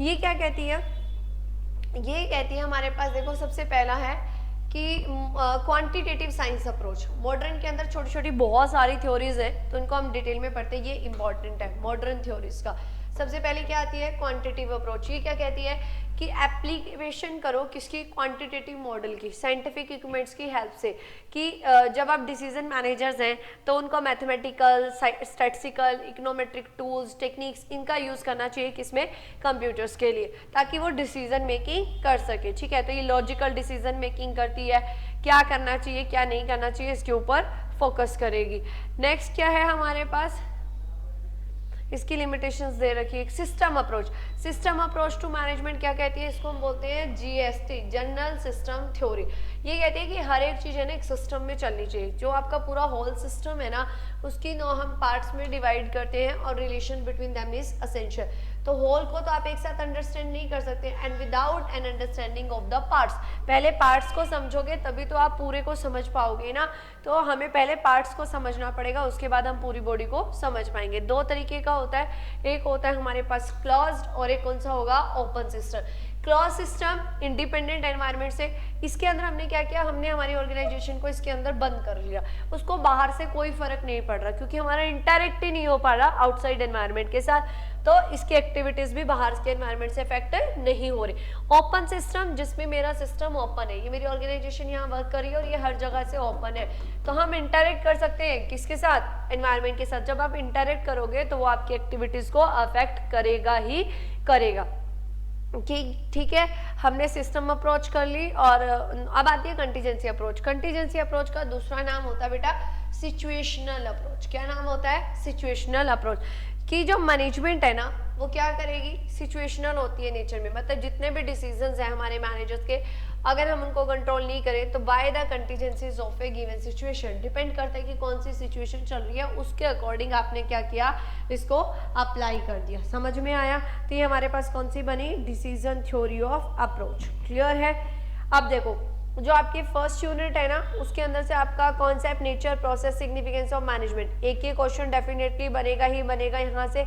ये क्या कहती है, ये कहती है हमारे पास, देखो सबसे पहला है कि क्वांटिटेटिव साइंस अप्रोच। मॉडर्न के अंदर छोटी छोटी बहुत सारी थ्योरीज है तो इनको हम डिटेल में पढ़ते हैं, ये इंपॉर्टेंट है मॉडर्न थ्योरीज का। सबसे पहले क्या आती है, क्वांटिटेटिव अप्रोच। ये क्या कहती है कि एप्लीकेशन करो किसकी, क्वांटिटेटिव मॉडल की, साइंटिफिक इक्विपमेंट्स की हेल्प से, कि जब आप डिसीजन मैनेजर्स हैं तो उनको mathematical, statistical, econometric tools, techniques, इनका यूज करना चाहिए किसमें, कंप्यूटर्स के लिए, ताकि वो डिसीजन मेकिंग कर सके, ठीक है। तो ये लॉजिकल डिसीजन मेकिंग करती है, क्या करना चाहिए क्या नहीं करना चाहिए इसके ऊपर फोकस करेगी। नेक्स्ट क्या है हमारे पास, इसकी लिमिटेशंस दे रखी है। System approach, system approach to management क्या कहती है, इसको हम बोलते हैं जीएसटी, जनरल सिस्टम थ्योरी। ये कहती है कि हर एक चीज़ है ना एक सिस्टम में चलनी चाहिए। जो आपका पूरा होल सिस्टम है ना उसकी नो हम पार्ट्स में डिवाइड करते हैं और relation between them is essential. तो होल को तो आप एक साथ अंडरस्टैंड नहीं कर सकते and without an understanding of the parts. पहले पार्ट्स को समझोगे तभी तो आप पूरे को समझ पाओगे ना। तो हमें पहले पार्ट्स को समझना पड़ेगा, उसके बाद हम पूरी बॉडी को समझ पाएंगे। दो तरीके का होता है, एक होता है हमारे पास क्लोज्ड और एक कौन सा होगा open system. Close system independent environment से, इसके अंदर हमने क्या किया, हमने हमारी ऑर्गेनाइजेशन को इसके अंदर बंद कर लिया। उसको बाहर से कोई फर्क नहीं पड़ रहा क्योंकि हमारा इंटरेक्ट ही नहीं हो पा रहा आउटसाइड एनवायरनमेंट के साथ, तो इसकी एक्टिविटीज भी बाहर के एनवायरनमेंट से अफेक्ट नहीं हो रही। ओपन सिस्टम जिसमें मेरा सिस्टम ओपन है, ये मेरी ऑर्गेनाइजेशन यहाँ वर्क कर रही है और ये हर जगह से ओपन है, तो हम इंटरेक्ट कर सकते हैं किसके साथ, एनवायरनमेंट के साथ। जब आप इंटरेक्ट करोगे तो वो आपकी एक्टिविटीज को अफेक्ट करेगा ही करेगा। ठीक है, हमने सिस्टम अप्रोच कर ली और अब आती है कंटीजेंसी अप्रोच। कंटीजेंसी अप्रोच का दूसरा नाम होता है बेटा सिचुएशनल अप्रोच। क्या नाम होता है, सिचुएशनल अप्रोच। कि जो मैनेजमेंट है ना वो क्या करेगी, सिचुएशनल होती है नेचर में, मतलब जितने भी डिसीजंस हैं हमारे मैनेजर्स के, अगर हम उनको कंट्रोल नहीं करें तो by the contingencies of A given situation, depend करता है कि कौन सी सिचुएशन चल रही है उसके अकॉर्डिंग आपने क्या किया, इसको अप्लाई कर दिया। समझ में आया? तो ये हमारे पास कौन सी बनी, decision theory of approach. Clear है? अब देखो जो आपकी फर्स्ट यूनिट है ना उसके अंदर से आपका concept, nature, process, significance of management, एक ही क्वेश्चन डेफिनेटली बनेगा ही बनेगा यहाँ से।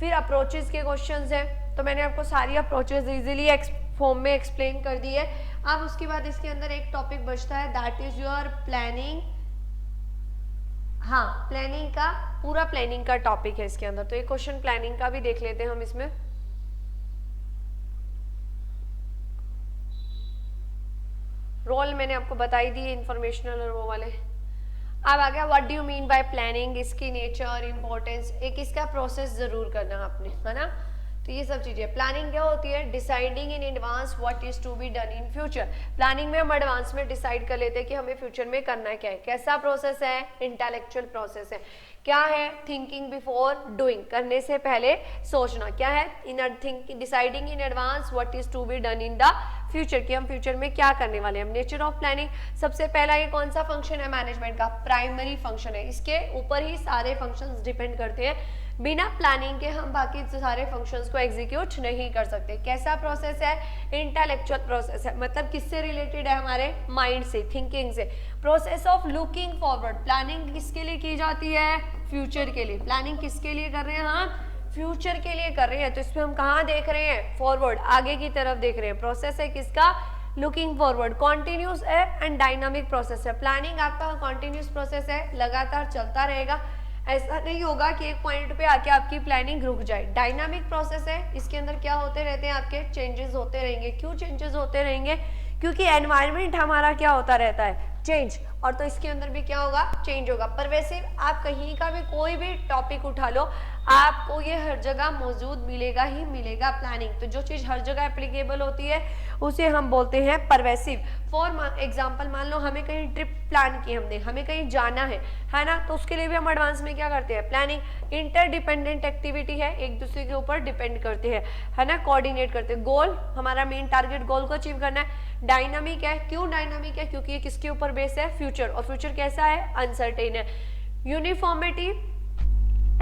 फिर अप्रोचेस के क्वेश्चंस हैं, तो मैंने आपको सारी अप्रोचेस इजीली फॉर्म में एक्सप्लेन कर दी है। अब उसके बाद इसके अंदर एक टॉपिक बचता है, दैट इज योर प्लानिंग। हाँ, प्लानिंग का पूरा प्लानिंग का टॉपिक है इसके अंदर, तो एक क्वेश्चन प्लानिंग का भी देख लेते हैं हम इसमें। रोल मैंने आपको बताई दी इंफॉर्मेशनल और वो वाले। अब आ गया what do you mean bye planning, इसकी नेचर, इंपॉर्टेंस, एक इसका प्रोसेस जरूर करना आपने, है ना। तो ये सब चीजें, प्लानिंग क्या होती है, deciding in advance what is to be done in future. Planning में हम एडवांस में डिसाइड कर लेते हैं कि हमें फ्यूचर में करना क्या है। कैसा प्रोसेस है, इंटेलेक्चुअल प्रोसेस है। क्या है, थिंकिंग बिफोर डूइंग, करने से पहले सोचना। क्या है, in thinking deciding in advance what is to be done in the future, कि हम फ्यूचर में क्या करने वाले हैं। नेचर ऑफ प्लानिंग, सबसे पहला ये कौन सा फंक्शन है मैनेजमेंट का, प्राइमरी फंक्शन है, इसके ऊपर ही सारे फंक्शंस डिपेंड करते हैं। बिना प्लानिंग के हम बाकी सारे फंक्शंस को एग्जीक्यूट नहीं कर सकते। कैसा प्रोसेस है, इंटेलेक्चुअल प्रोसेस है, मतलब किससे रिलेटेड है, हमारे माइंड से, थिंकिंग से। Process of looking forward, planning किसके लिए की जाती है, फ्यूचर के लिए। प्लानिंग किसके लिए कर रहे हैं हम, फ्यूचर के लिए कर रहे हैं, तो इसमें हम कहाँ देख रहे हैं, फॉरवर्ड, आगे की तरफ देख रहे हैं। प्रोसेस है किसका, लुकिंग फॉरवर्ड। कॉन्टिन्यूस है एंड डायनामिक प्रोसेस है। प्लानिंग आपका कॉन्टिन्यूस प्रोसेस है, लगातार चलता रहेगा, ऐसा नहीं होगा कि एक पॉइंट पे आके आपकी प्लानिंग रुक जाए। डायनामिक प्रोसेस है, इसके अंदर क्या होते रहते हैं, आपके चेंजेस होते रहेंगे। क्यों चेंजेस होते रहेंगे, क्योंकि एनवायरनमेंट हमारा क्या होता रहता है, चेंज, और तो इसके अंदर भी क्या होगा, चेंज होगा। परवेसिव, आप कहीं का भी कोई भी टॉपिक उठा लो, आपको ये हर जगह मौजूद मिलेगा ही मिलेगा प्लानिंग। तो जो चीज हर जगह एप्लीकेबल होती है उसे हम बोलते हैं परवेसिव। फॉर एग्जांपल, मान लो हमें कहीं ट्रिप प्लान की हमने, हमें कहीं जाना है ना, तो उसके लिए भी हम एडवांस में क्या करते हैं, प्लानिंग। इंटरडिपेंडेंट एक्टिविटी है, एक दूसरे के ऊपर डिपेंड करते हैं, है ना, कोऑर्डिनेट करते हैं। गोल, हमारा मेन टारगेट गोल को अचीव करना है। डायनामिक है, क्यों डायनामिक है, क्योंकि ये किसके ऊपर बेस है, फ्यूचर, और फ्यूचर कैसा है, अनसर्टेन है। यूनिफॉर्मिटी,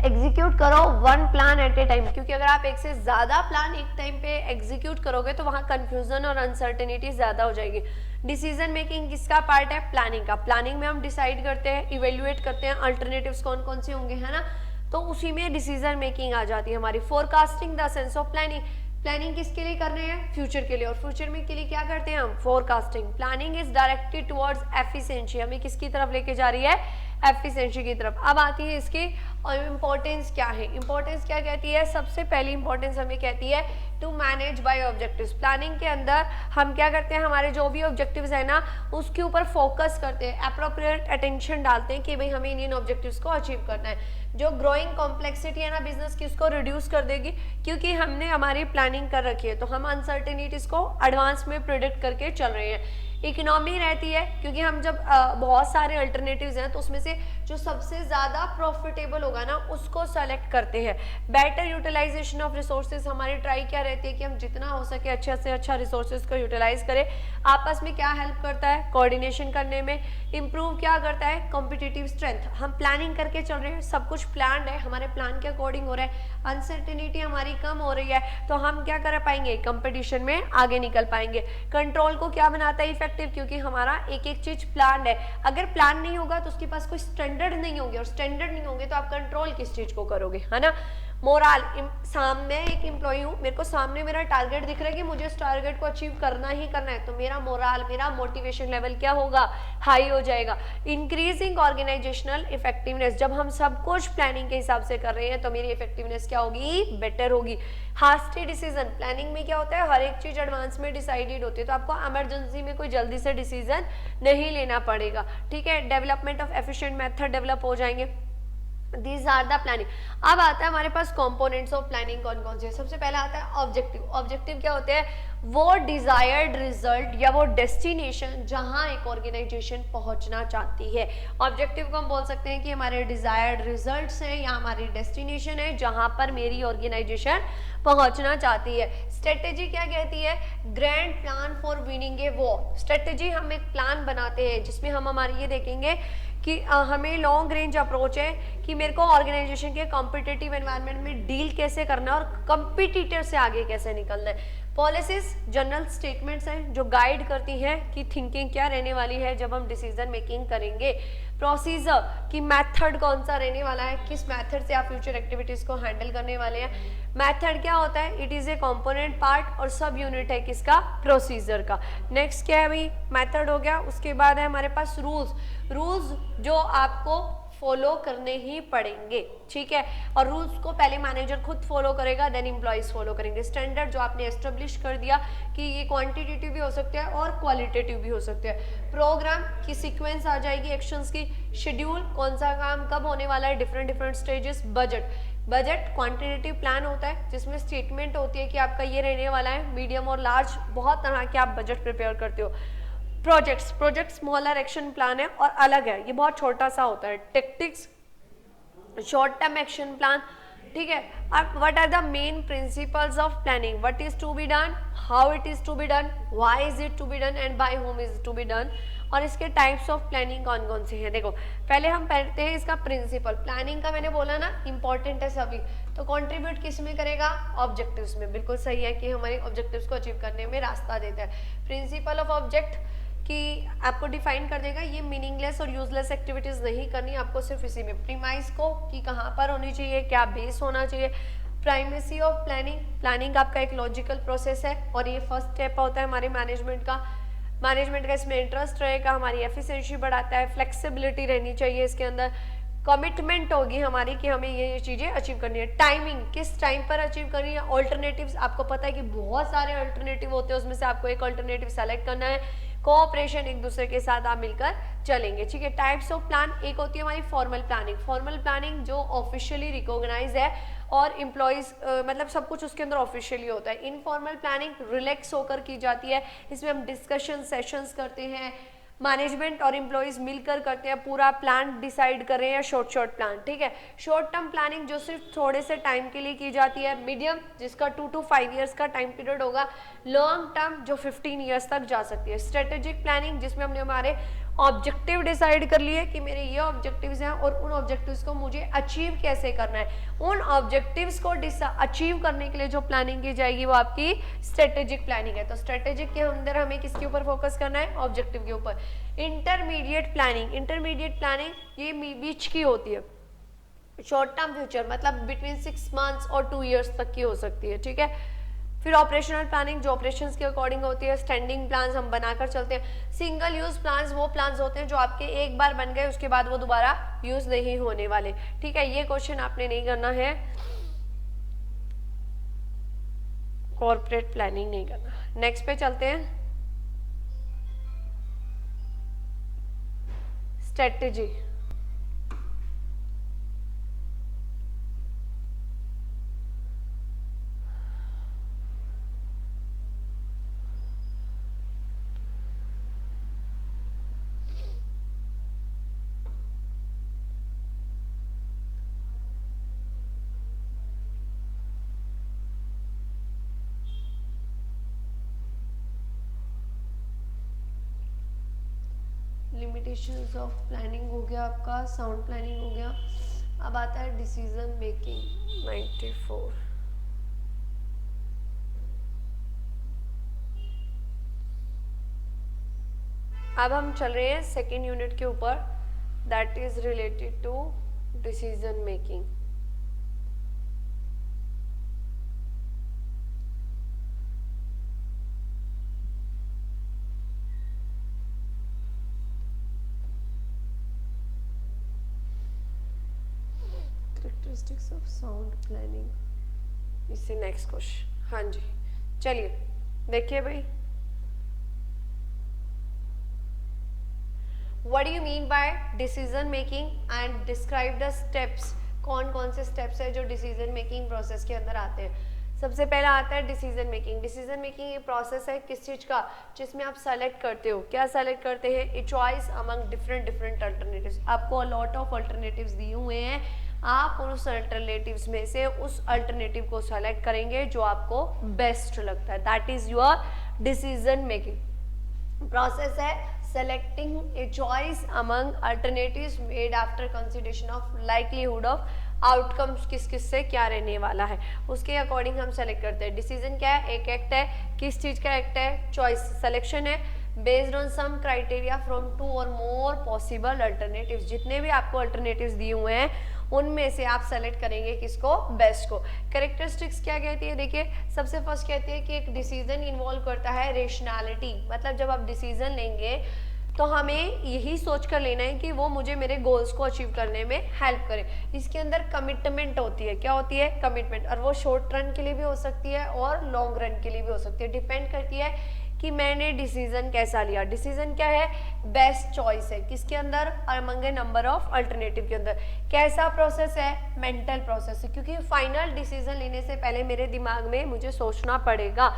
एग्जीक्यूट करो one plan at a time, क्योंकि अगर आप एक से ज्यादा प्लान एक टाइम पे एग्जीक्यूट करोगे तो वहां कंफ्यूजन और अनसर्टेनिटी ज्यादा हो जाएगी। डिसीजन मेकिंग किसका पार्ट है, प्लानिंग का। प्लानिंग में हम डिसाइड करते हैं, इवेल्युएट करते हैं अल्टरनेटिव्स कौन कौन से होंगे, है ना, तो उसी में डिसीजन मेकिंग आ जाती है हमारी। Forecasting the sense of planning, planning किसके लिए कर रहे हैं, फ्यूचर के लिए, और फ्यूचर में के लिए क्या करते हैं हम, forecasting. Planning is directed towards efficiency, हमें किसकी तरफ लेके जा रही है, एफिशिएंसी की तरफ। अब आती है इसकी इंपॉर्टेंस क्या है, इंपॉर्टेंस क्या कहती है, सबसे पहली इंपॉर्टेंस हमें कहती है to manage by objectives. Planning के अंदर हम क्या करते हैं, हमारे जो भी ऑब्जेक्टिव्स है ना उसके ऊपर फोकस करते हैं, अप्रोप्रिएट अटेंशन डालते हैं कि भाई हमें इन ऑब्जेक्टिव्स को अचीव करना है। जो ग्रोइंग कॉम्प्लेक्सिटी है ना बिजनेस की, उसको रिड्यूस कर देगी, क्योंकि हमने हमारी प्लानिंग कर रखी है, तो हम अनसर्टेनिटीज को एडवांस में प्रिडिक्ट करके चल रहे हैं। इकोनॉमी रहती है, क्योंकि हम जब बहुत सारे अल्टरनेटिव्स हैं तो उसमें से जो सबसे ज़्यादा प्रॉफिटेबल होगा ना उसको सेलेक्ट करते हैं। बेटर यूटिलाइजेशन ऑफ रिसोर्सेज, हमारी ट्राई क्या रहती है कि हम जितना हो सके अच्छे से अच्छा रिसोर्सेज को यूटिलाइज करें। आपस में क्या हेल्प करता है, कोऑर्डिनेशन करने में। इम्प्रूव क्या करता है, कॉम्पिटिटिव स्ट्रेंथ, हम प्लानिंग करके चल रहे हैं, सब कुछ प्लान्ड है, हमारे प्लान के अकॉर्डिंग हो रहा है, अनसर्टेनिटी हमारी कम हो रही है, तो हम क्या कर पाएंगे, कंपटीशन में आगे निकल पाएंगे। कंट्रोल को क्या बनाता है इफेक्टिव, क्योंकि हमारा एक एक चीज प्लान है। अगर प्लान नहीं होगा तो उसके पास कोई स्टैंडर्ड नहीं होंगे, और स्टैंडर्ड नहीं होंगे तो आप कंट्रोल किस चीज को करोगे, है ना। मोराल, सामने एक एम्प्लॉय हूँ, मेरे को सामने मेरा टारगेट दिख रहा है कि मुझे इस टारगेट को अचीव करना ही करना है, तो मेरा मोराल, मेरा मोटिवेशन लेवल क्या होगा, हाई हो जाएगा। इंक्रीजिंग ऑर्गेनाइजेशनल इफेक्टिवनेस, जब हम सब कुछ प्लानिंग के हिसाब से कर रहे हैं तो मेरी इफेक्टिवनेस क्या होगी, बेटर होगी। हास्टी डिसीजन, प्लानिंग में क्या होता है, हर एक चीज एडवांस में डिसाइडेड होती है, तो आपको इमरजेंसी में कोई जल्दी से डिसीजन नहीं लेना पड़ेगा, ठीक है। Development of efficient method develop हो जाएंगे। These are the planning. अब आता है हमारे पास कंपोनेंट्स ऑफ प्लानिंग कौन कौन से। सबसे पहला आता है ऑब्जेक्टिव। ऑब्जेक्टिव क्या होते हैं, वो डिजायर्ड रिजल्ट या वो डेस्टिनेशन जहां एक ऑर्गेनाइजेशन पहुंचना चाहती है। ऑब्जेक्टिव को हम बोल सकते हैं कि हमारे डिजायर्ड रिजल्ट्स हैं या हमारी डेस्टिनेशन है जहां पर मेरी ऑर्गेनाइजेशन पहुंचना चाहती है। स्ट्रेटेजी क्या कहती है, grand plan for winning a war. Strategy, हम एक प्लान बनाते हैं जिसमें हम हमारी ये देखेंगे कि हमें लॉन्ग रेंज अप्रोच है कि मेरे को ऑर्गेनाइजेशन के कॉम्पिटिटिव एनवायरनमेंट में डील कैसे करना है और कंपटीटर से आगे कैसे निकलना है। पॉलिसीज जनरल स्टेटमेंट्स हैं जो गाइड करती हैं कि थिंकिंग क्या रहने वाली है जब हम डिसीजन मेकिंग करेंगे। प्रोसीजर कि मेथड कौन सा रहने वाला है, किस मेथड से आप फ्यूचर एक्टिविटीज को हैंडल करने वाले हैं। मेथड क्या होता है, it is a component part और सब यूनिट है किसका, प्रोसीजर का। नेक्स्ट क्या है भाई, मेथड हो गया। उसके बाद है हमारे पास रूल्स। रूल्स जो आपको फॉलो करने ही पड़ेंगे, ठीक है। और रूल्स को पहले मैनेजर खुद फॉलो करेगा, देन एम्प्लॉइज फॉलो करेंगे। स्टैंडर्ड जो आपने एस्टेब्लिश कर दिया कि ये क्वांटिटेटिव भी हो सकता है और क्वालिटेटिव भी हो सकता है। प्रोग्राम की सीक्वेंस आ जाएगी एक्शंस की। शेड्यूल, कौन सा काम कब होने वाला है, different stages. Budget quantitative plan होता है जिसमें स्टेटमेंट होती है कि आपका ये रहने वाला है। मीडियम और लार्ज, बहुत तरह के आप बजट प्रिपेयर करते हो। प्रोजेक्ट स्मॉलर एक्शन प्लान है और अलग है, ये बहुत छोटा सा होता है। Tactics, short term action plan, ठीक है। अब what are the main principles of planning, what is to be done, how it is to be done, why is it to be done and by whom is to be done, और इसके types of planning कौन कौन से हैं। देखो पहले हम पढ़ते हैं इसका प्रिंसिपल। प्लानिंग का मैंने बोला ना इंपॉर्टेंट है सभी, तो कंट्रीब्यूट किस में करेगा, ऑब्जेक्टिव्स में। बिल्कुल सही है कि हमारे ऑब्जेक्टिव्स को अचीव करने में रास्ता देता है। प्रिंसिपल ऑफ ऑब्जेक्ट कि आपको डिफाइन कर देगा ये मीनिंगलेस और यूजलेस एक्टिविटीज नहीं करनी आपको, सिर्फ इसी में। प्रीमाइज को कि कहाँ पर होनी चाहिए, क्या बेस होना चाहिए। प्राइमेसी ऑफ प्लानिंग, प्लानिंग आपका एक लॉजिकल प्रोसेस है और ये फर्स्ट स्टेप होता है हमारे मैनेजमेंट का इसमें इंटरेस्ट रहेगा, हमारी एफिशिएंसी बढ़ाता है। फ्लेक्सिबिलिटी रहनी चाहिए इसके अंदर। कमिटमेंट होगी हमारी कि हमें ये चीजें अचीव करनी है। टाइमिंग, किस टाइम पर अचीव करनी है। ऑल्टरनेटिव्स, आपको पता है कि बहुत सारे अल्टरनेटिव होते हैं, उसमें से आपको एक अल्टरनेटिव सेलेक्ट करना है। कोऑपरेशन, एक दूसरे के साथ आप मिलकर चलेंगे, ठीक है। टाइप्स ऑफ प्लान, एक होती है हमारी फॉर्मल प्लानिंग। फॉर्मल प्लानिंग जो ऑफिशियली रिकॉग्नाइज है और एम्प्लॉयज मतलब सब कुछ उसके अंदर ऑफिशियली होता है। इनफॉर्मल प्लानिंग रिलैक्स होकर की जाती है, इसमें हम डिस्कशन सेशंस करते हैं, मैनेजमेंट और एम्प्लॉयज मिलकर करते हैं, पूरा प्लान डिसाइड कर रहे हैं। शॉर्ट प्लान, ठीक है। शॉर्ट टर्म प्लानिंग जो सिर्फ थोड़े से टाइम के लिए की जाती है। मीडियम जिसका 2 to 5 ईयर्स का टाइम पीरियड होगा। लॉन्ग टर्म जो 15 ईयर्स तक जा सकती है। स्ट्रेटेजिक प्लानिंग जिसमें हमने हमारे ऑब्जेक्टिव डिसाइड कर लिए कि मेरे ये ऑब्जेक्टिव्स हैं और उन ऑब्जेक्टिव्स को मुझे अचीव कैसे करना है। उन ऑब्जेक्टिव्स को अचीव करने के लिए जो प्लानिंग की जाएगी वो आपकी स्ट्रेटेजिक प्लानिंग है। तो स्ट्रेटेजिक के अंदर हमें किसके ऊपर फोकस करना है, ऑब्जेक्टिव के ऊपर। इंटरमीडिएट प्लानिंग ये बीच की होती है। शॉर्ट टर्म फ्यूचर मतलब बिटवीन 6 months और 2 years तक की हो सकती है, ठीक है। फिर ऑपरेशनल प्लानिंग जो ऑपरेशंस के अकॉर्डिंग होती है। स्टैंडिंग प्लान्स हम बनाकर चलते हैं। सिंगल यूज प्लान्स वो प्लान्स होते हैं जो आपके एक बार बन गए उसके बाद वो दोबारा यूज नहीं होने वाले, ठीक है। ये क्वेश्चन आपने नहीं करना है, कॉर्पोरेट प्लानिंग नहीं करना। नेक्स्ट पे चलते हैं, स्ट्रेटेजी। लिमिटेशंस ऑफ प्लानिंग हो गया आपका, साउंड प्लानिंग हो गया। अब आता है डिसीजन मेकिंग 94। अब हम चल रहे हैं सेकेंड यूनिट के ऊपर, that is related to decision making. Characteristics of sound planning, इससे नेक्स्ट क्वेश्चन। हाँ जी, चलिए देखिए भाई, what do you mean by decision making and describe the steps. कौन कौन से स्टेप्स है जो डिसीजन मेकिंग प्रोसेस के अंदर आते हैं। सबसे पहला आता है डिसीजन मेकिंग। डिसीजन मेकिंग ये प्रोसेस है किस चीज़ का, जिसमें आप सेलेक्ट करते हो। क्या सेलेक्ट करते हैं? ए चॉइस अमंग डिफरेंट अल्टरनेटिव्स। आपको लॉट ऑफ अल्टरनेटिव्स दिए हुए हैं, आप उस अल्टरनेटिव्स में से उस अल्टरनेटिव को सेलेक्ट करेंगे जो आपको बेस्ट लगता है। That is your decision making process है। Selecting a choice among alternatives made after consideration of likelihood of outcomes, किस किस से क्या रहने वाला है उसके अकॉर्डिंग हम सेलेक्ट करते हैं। डिसीजन क्या है? एक एक्ट है। किस चीज़ का एक्ट है? चॉइस, सिलेक्शन है based on some criteria from 2 or more possible alternatives. जितने भी आपको अल्टरनेटिव्स दिए हुए हैं उनमें से आप सेलेक्ट करेंगे किसको? बेस्ट को। कैरेक्टरिस्टिक्स क्या कहती है? देखिए, सबसे फर्स्ट कहती है कि एक डिसीजन इन्वॉल्व करता है रेशनैलिटी। मतलब जब आप डिसीजन लेंगे तो हमें यही सोच कर लेना है कि वो मुझे मेरे गोल्स को अचीव करने में हेल्प करे। इसके अंदर कमिटमेंट होती है। क्या होती है? कमिटमेंट। और वो शॉर्ट रन के लिए भी हो सकती है और लॉन्ग रन के लिए भी हो सकती है। डिपेंड करती है कि मैंने डिसीजन कैसा लिया। डिसीजन क्या है? बेस्ट चॉइस है। किसके अंदर? Among A number of alternative के अंदर। कैसा प्रोसेस है? मेंटल प्रोसेस है, क्योंकि फाइनल डिसीजन लेने से पहले मेरे दिमाग में मुझे सोचना पड़ेगा।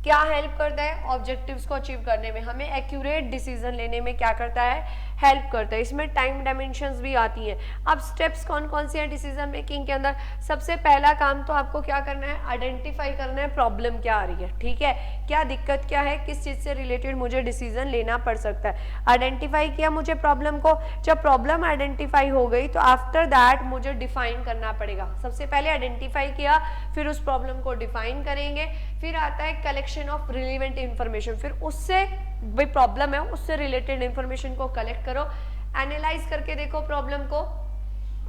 क्या हेल्प करता है? ऑब्जेक्टिव्स को अचीव करने में। हमें एक्यूरेट डिसीजन लेने में क्या करता है? हेल्प करता है। इसमें टाइम डायमेंशंस भी आती हैं। अब स्टेप्स कौन कौन सी हैं डिसीजन मेकिंग के अंदर? सबसे पहला काम तो आपको क्या करना है? आइडेंटिफाई करना है प्रॉब्लम क्या आ रही है। ठीक है, क्या दिक्कत क्या है, किस चीज़ से रिलेटेड मुझे डिसीजन लेना पड़ सकता है। आइडेंटिफाई किया मुझे प्रॉब्लम को। जब प्रॉब्लम आइडेंटिफाई हो गई तो आफ्टर दैट मुझे डिफाइन करना पड़ेगा। सबसे पहले आइडेंटिफाई किया, फिर उस प्रॉब्लम को डिफाइन करेंगे। फिर आता है कलेक्शन ऑफ रिलेवेंट इंफॉर्मेशन। फिर उससे भाई प्रॉब्लम है उससे रिलेटेड इंफॉर्मेशन को कलेक्ट करो, एनालाइज करके देखो प्रॉब्लम को।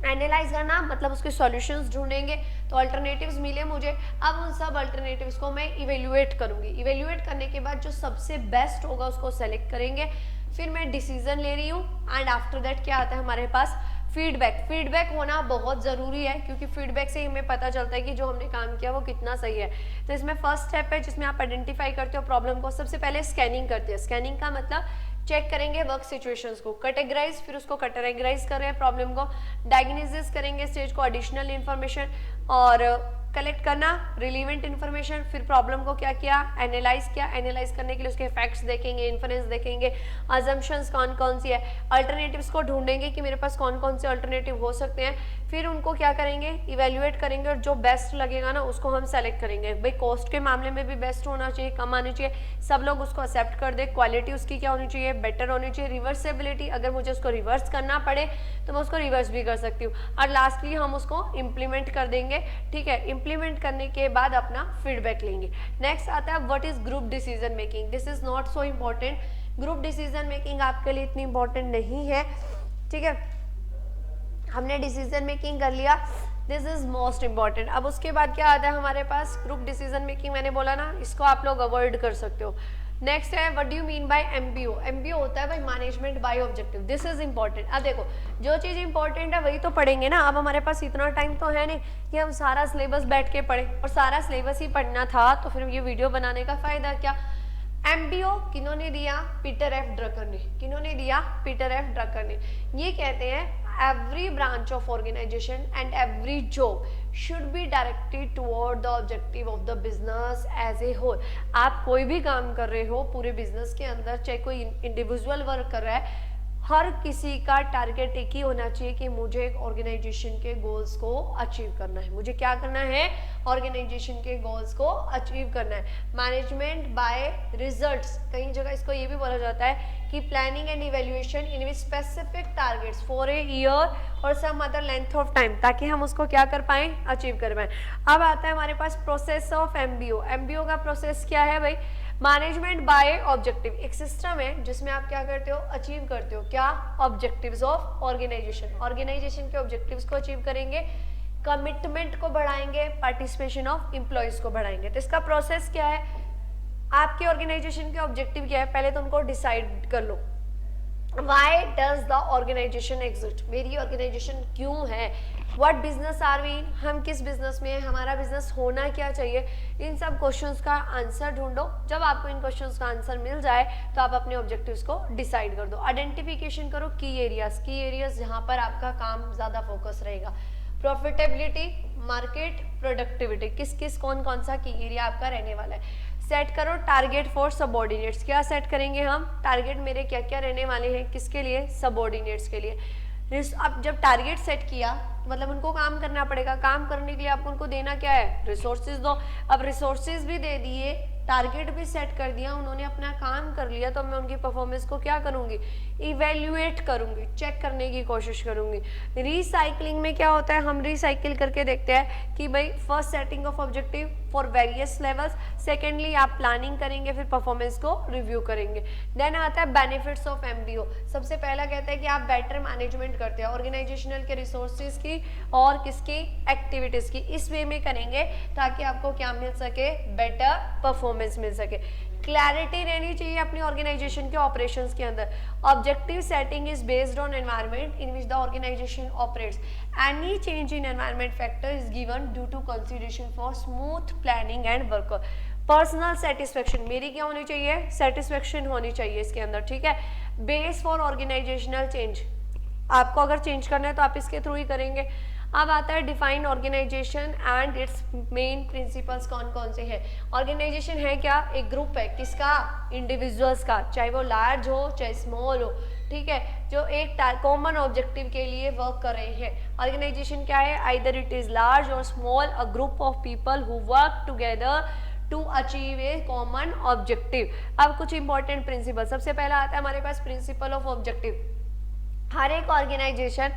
एनालाइज करना मतलब उसके सॉल्यूशंस ढूंढेंगे। तो अल्टरनेटिव्स मिले मुझे, अब उन सब अल्टरनेटिव्स को मैं इवेल्युएट करूंगी। इवेल्युएट करने के बाद जो सबसे बेस्ट होगा उसको सेलेक्ट करेंगे। फिर मैं डिसीजन ले रही हूँ एंड आफ्टर दैट क्या आता है हमारे पास? फीडबैक। फीडबैक होना बहुत ज़रूरी है, क्योंकि फीडबैक से ही हमें पता चलता है कि जो हमने काम किया वो कितना सही है। तो इसमें फर्स्ट स्टेप है जिसमें आप आइडेंटिफाई करते हो प्रॉब्लम को। सबसे पहले स्कैनिंग करते हैं। स्कैनिंग का मतलब चेक करेंगे वर्क सिचुएशंस को, कैटेगराइज, फिर उसको कैटेगराइज कर रहे हैं प्रॉब्लम को, डायग्नोसिस करेंगे स्टेज को, एडिशनल इन्फॉर्मेशन और कलेक्ट करना रिलीवेंट इन्फॉर्मेशन। फिर प्रॉब्लम को क्या किया? एनालाइज किया। एनालाइज करने के लिए उसके फैक्ट्स देखेंगे, इन्फरेंस देखेंगे, अजम्पशंस कौन कौन सी है, अल्टरनेटिव्स को ढूंढेंगे कि मेरे पास कौन कौन से अल्टरनेटिव हो सकते हैं। फिर उनको क्या करेंगे? इवेल्युएट करेंगे और जो बेस्ट लगेगा ना उसको हम सेलेक्ट करेंगे। भाई कॉस्ट के मामले में भी बेस्ट होना चाहिए, कम आनी चाहिए, सब लोग उसको एक्सेप्ट कर दे। क्वालिटी उसकी क्या होनी चाहिए? बेटर होनी चाहिए। रिवर्सेबिलिटी, अगर मुझे उसको रिवर्स करना पड़े तो मैं उसको रिवर्स भी कर सकती हूँ। और लास्टली हम उसको इम्प्लीमेंट कर देंगे। ठीक है, इम्प्लीमेंट करने के बाद अपना फीडबैक लेंगे। नेक्स्ट आता है what is group decision making. This is not so important. Group decision making आपके लिए इतनी इंपॉर्टेंट नहीं है। ठीक है, हमने डिसीजन मेकिंग कर लिया, दिस इज मोस्ट इंपॉर्टेंट। अब उसके बाद क्या आता है हमारे पास? ग्रुप डिसीजन मेकिंग मैंने बोला ना, इसको आप लोग अवॉइड कर सकते हो। नेक्स्ट है what do you mean bye MBO. MBO होता है भाई management by objective. This is important. अब देखो, जो चीज़ इंपॉर्टेंट है वही तो पढ़ेंगे ना। अब हमारे पास इतना टाइम तो है नहीं कि हम सारा सिलेबस बैठ के पढ़े, और सारा सिलेबस ही पढ़ना था तो फिर ये वीडियो बनाने का फायदा क्या। एमबीओ किन्होंने दिया? पीटर एफ ड्रकर ने। किन्होंने दिया? पीटर एफ ड्रकर ने। ये कहते हैं every branch of organization and every job should be directed toward the objective of the business as a whole। आप कोई भी काम कर रहे हो पूरे बिजनेस के अंदर, चाहे कोई इंडिविजुअल वर्क कर रहा है, हर किसी का टारगेट एक ही होना चाहिए कि मुझे एक ऑर्गेनाइजेशन के गोल्स को अचीव करना है। मुझे क्या करना है? ऑर्गेनाइजेशन के गोल्स को अचीव करना है। मैनेजमेंट बाय रिजल्ट्स, कई जगह इसको ये भी बोला जाता है कि planning and evaluation in which specific targets for a year और some other length of time, ताकि हम उसको क्या कर पाएं? अचीव कर पाएं। अब आता है हमारे पास प्रोसेस ऑफ एमबीओ। एमबीओ का प्रोसेस क्या है भाई? मैनेजमेंट बाय ऑब्जेक्टिव, एक सिस्टम है जिसमें आप क्या करते हो? अचीव करते हो क्या? Objectives of organisation. ऑर्गेनाइजेशन के ऑब्जेक्टिव्स को अचीव करेंगे, कमिटमेंट को बढ़ाएंगे, पार्टिसिपेशन ऑफ एम्प्लॉयज को बढ़ाएंगे। तो इसका प्रोसेस क्या है? आपके ऑर्गेनाइजेशन के ऑब्जेक्टिव क्या है? पहले तो उनको डिसाइड कर लो। Why does the organization exist? मेरी ऑर्गेनाइजेशन क्यों है? What business are we in? हम किस बिजनेस में हैं? हमारा बिजनेस होना क्या चाहिए? इन सब क्वेश्चंस का आंसर ढूंढो। जब आपको इन क्वेश्चंस का आंसर मिल जाए तो आप अपने ऑब्जेक्टिव्स को डिसाइड कर दो। आइडेंटिफिकेशन करो की एरियाज जहां पर आपका काम ज्यादा फोकस रहेगा। प्रॉफिटेबिलिटी, मार्केट, प्रोडक्टिविटी, किस किस कौन कौन सा की एरिया आपका रहने वाला है। सेट करो टारगेट फॉर सबऑर्डिनेट्स। क्या सेट करेंगे हम? टारगेट मेरे क्या क्या रहने वाले हैं, किसके लिए? सबऑर्डिनेट्स के लिए। अब जब टारगेट सेट किया मतलब उनको काम करना पड़ेगा। काम करने के लिए आपको उनको देना क्या है? रिसोर्सेज दो। अब रिसोर्सेज भी दे दिए, टारगेट भी सेट कर दिया, उन्होंने अपना काम कर लिया, तो मैं उनकी परफॉर्मेंस को क्या करूंगी? इवेल्युएट करूंगी, चेक करने की कोशिश करूंगी। रिसाइकलिंग में क्या होता है? हम रिसाइकिल करके देखते हैं कि भाई first setting of objective for various levels, secondly आप प्लानिंग करेंगे, फिर परफॉर्मेंस को रिव्यू करेंगे। देन आता है बेनिफिट्स ऑफ एमबीओ। सबसे पहला कहता है कि आप बेटर मैनेजमेंट करते हैं ऑर्गेनाइजेशनल के रिसोर्सेज की और किसकी? एक्टिविटीज की। इस वे में करेंगे ताकि आपको क्या मिल सके? बेटर परफॉर्मेंस मिल सके। क्लैरिटी रहनी चाहिए अपनी ऑर्गेनाइजेशन के ऑपरेशंस के अंदर। Objective setting is based on environment in which the organisation operates. Any change in environment factor is given due to consideration for smooth planning and work. Personal satisfaction, मेरी क्या होनी चाहिए? सेटिस्फेक्शन होनी चाहिए इसके अंदर, ठीक है। बेस फॉर ऑर्गेनाइजेशनल चेंज, आपको अगर चेंज करना है तो आप इसके थ्रू ही करेंगे। अब आता है define organisation and its main principles. कौन कौन से हैं? ऑर्गेनाइजेशन है क्या? एक ग्रुप है, किसका? इंडिविजुअल्स का, चाहे वो लार्ज हो चाहे स्मॉल हो, ठीक है, जो एक कॉमन ऑब्जेक्टिव के लिए वर्क कर रहे हैं। ऑर्गेनाइजेशन क्या है? Either it is large or small, a group of people who work together to achieve a common objective. अब कुछ इंपॉर्टेंट प्रिंसिपल, सबसे पहला आता है हमारे पास प्रिंसिपल ऑफ ऑब्जेक्टिव। हर एक organisation,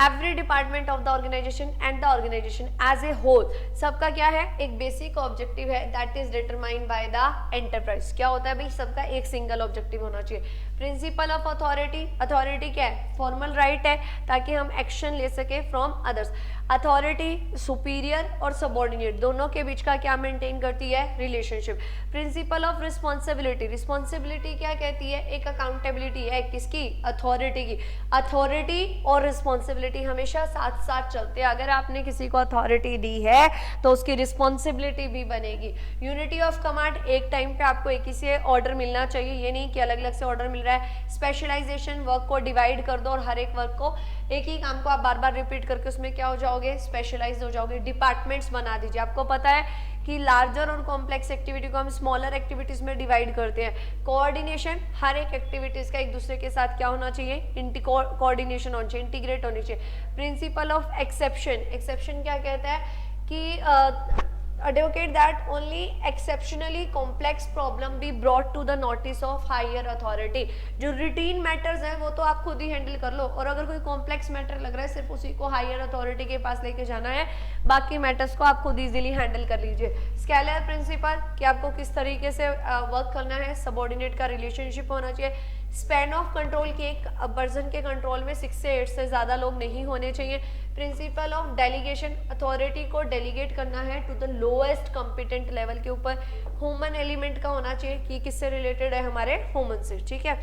every department of the organisation and the organisation as a whole, सबका क्या है? एक बेसिक ऑब्जेक्टिव है that is determined by the enterprise. क्या होता है भाई? सबका एक सिंगल ऑब्जेक्टिव होना चाहिए। प्रिंसिपल ऑफ अथॉरिटी, अथॉरिटी क्या है? फॉर्मल राइट है ताकि हम एक्शन ले सके फ्रॉम अदर्स। अथॉरिटी सुपीरियर और सबऑर्डिनेट दोनों के बीच का क्या मेंटेन करती है? Relationship. Principle of responsibility, responsibility क्या कहती है? एक अकाउंटेबिलिटी है, किसकी? अथॉरिटी की। अथॉरिटी और रिस्पॉन्सिबिलिटी हमेशा साथ साथ चलते हैं। अगर आपने किसी को अथॉरिटी दी है तो उसकी रिस्पॉन्सिबिलिटी भी बनेगी। यूनिटी ऑफ कमांड, एक टाइम पे आपको एक ही से ऑर्डर मिलना चाहिए, ये नहीं कि अलग अलग से ऑर्डर मिल रहा है। स्पेशलाइजेशन, वर्क को डिवाइड कर दो और हर एक वर्क को, एक ही काम को आप बार बार रिपीट करके उसमें क्या हो जाओगे? स्पेशलाइज हो जाओगे। डिपार्टमेंट्स बना दीजिए। आपको पता है कि लार्जर और कॉम्प्लेक्स एक्टिविटी को हम स्मॉलर एक्टिविटीज में डिवाइड करते हैं। कोऑर्डिनेशन, हर एक एक्टिविटीज का एक दूसरे के साथ क्या होना चाहिए? कोऑर्डिनेशन होना चाहिए, इंटीग्रेट होनी चाहिए। प्रिंसिपल ऑफ एक्सेप्शन, एक्सेप्शन क्या कहता है कि advocate that only exceptionally complex problem be brought to the notice of higher authority। जो रूटीन मैटर्स हैं वो तो आप खुद ही हैंडल कर लो, और अगर कोई कॉम्प्लेक्स मैटर लग रहा है सिर्फ उसी को हायर अथॉरिटी के पास लेके जाना है, बाकी मैटर्स को आप खुद इजीली हैंडल कर लीजिए। स्केलर प्रिंसिपल कि आपको किस तरीके से वर्क करना है, सबऑर्डिनेट का रिलेशनशिप होना चाहिए। स्पैन ऑफ कंट्रोल की, एक पर्सन के कंट्रोल में 6 से 8 से ज़्यादा लोग नहीं होने चाहिए। प्रिंसिपल ऑफ डेलीगेशन, अथॉरिटी को डेलीगेट करना है to the lowest competent level के ऊपर। ह्यूमन एलिमेंट का होना चाहिए कि किससे रिलेटेड है? हमारे ह्यूमन से, ठीक है।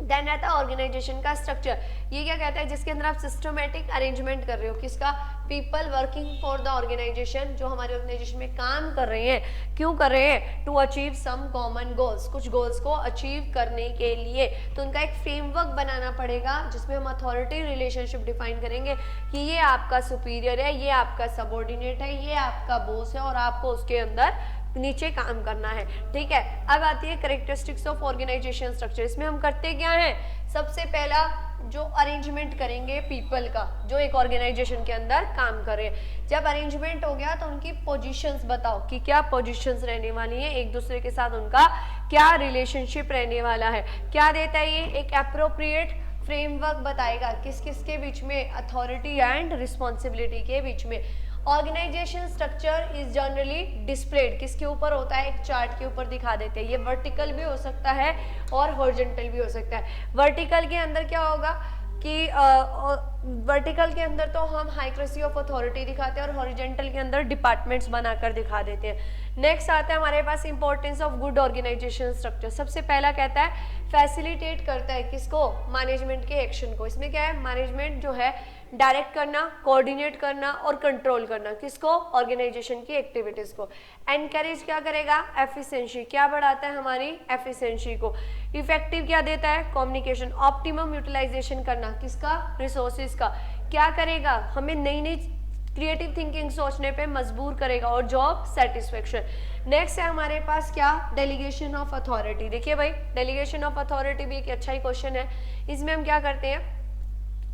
देन आता है ऑर्गेनाइजेशन का स्ट्रक्चर। ये क्या कहता है? जिसके अंदर आप सिस्टमेटिक अरेंजमेंट कर रहे हो, किसका? People working for the organisation, जो हमारे ऑर्गेनाइजेशन में काम कर रहे हैं। क्यों कर रहे हैं? To achieve some common goals, कुछ गोल्स को अचीव करने के लिए। तो उनका एक फ्रेमवर्क बनाना पड़ेगा जिसमें हम अथॉरिटी रिलेशनशिप डिफाइन करेंगे कि ये आपका सुपीरियर है, ये आपका सबऑर्डिनेट है, ये आपका बॉस है और आपको उसके अंदर नीचे काम करना है, ठीक है। अब आती है कैरेक्टरिस्टिक्स ऑफ ऑर्गेनाइजेशन स्ट्रक्चर। इसमें हम करते क्या है, सबसे पहला जो अरेंजमेंट करेंगे पीपल का जो एक ऑर्गेनाइजेशन के अंदर काम कर रहे हैं। जब अरेंजमेंट हो गया तो उनकी पोजीशंस बताओ कि क्या पोजीशंस रहने वाली हैं, एक दूसरे के साथ उनका क्या रिलेशनशिप रहने वाला है। क्या देता है ये, एक अप्रोप्रिएट फ्रेमवर्क बताएगा किस किस के बीच में, अथॉरिटी एंड रिस्पॉन्सिबिलिटी के बीच में। Organisation structure is generally displayed किसके ऊपर होता है, एक चार्ट के ऊपर दिखा देते हैं। ये वर्टिकल भी हो सकता है और हॉरिजॉन्टल भी हो सकता है। वर्टिकल के अंदर क्या होगा कि वर्टिकल के अंदर तो हम हाइक्रेसी ऑफ अथॉरिटी दिखाते हैं और हॉरिजॉन्टल के अंदर डिपार्टमेंट्स बनाकर दिखा देते हैं। नेक्स्ट आता है हमारे पास importance of good organisation structure. सबसे पहला कहता है फैसिलिटेट करता है किसको, मैनेजमेंट के एक्शन को। इसमें क्या है, मैनेजमेंट जो है डायरेक्ट करना, कोऑर्डिनेट करना और कंट्रोल करना किसको, ऑर्गेनाइजेशन की एक्टिविटीज को। एनकरेज क्या करेगा, एफिशिएंसी, क्या बढ़ाता है हमारी एफिशिएंसी को। इफेक्टिव क्या देता है, कम्युनिकेशन, ऑप्टिमम यूटिलाइजेशन करना किसका, रिसोर्सेज का। क्या करेगा, हमें नई नई क्रिएटिव थिंकिंग सोचने पे मजबूर करेगा और जॉब सेटिस्फेक्शन। नेक्स्ट है हमारे पास क्या, डेलीगेशन ऑफ अथॉरिटी। देखिए भाई, डेलीगेशन ऑफ अथॉरिटी भी एक अच्छा ही क्वेश्चन है। इसमें हम क्या करते हैं,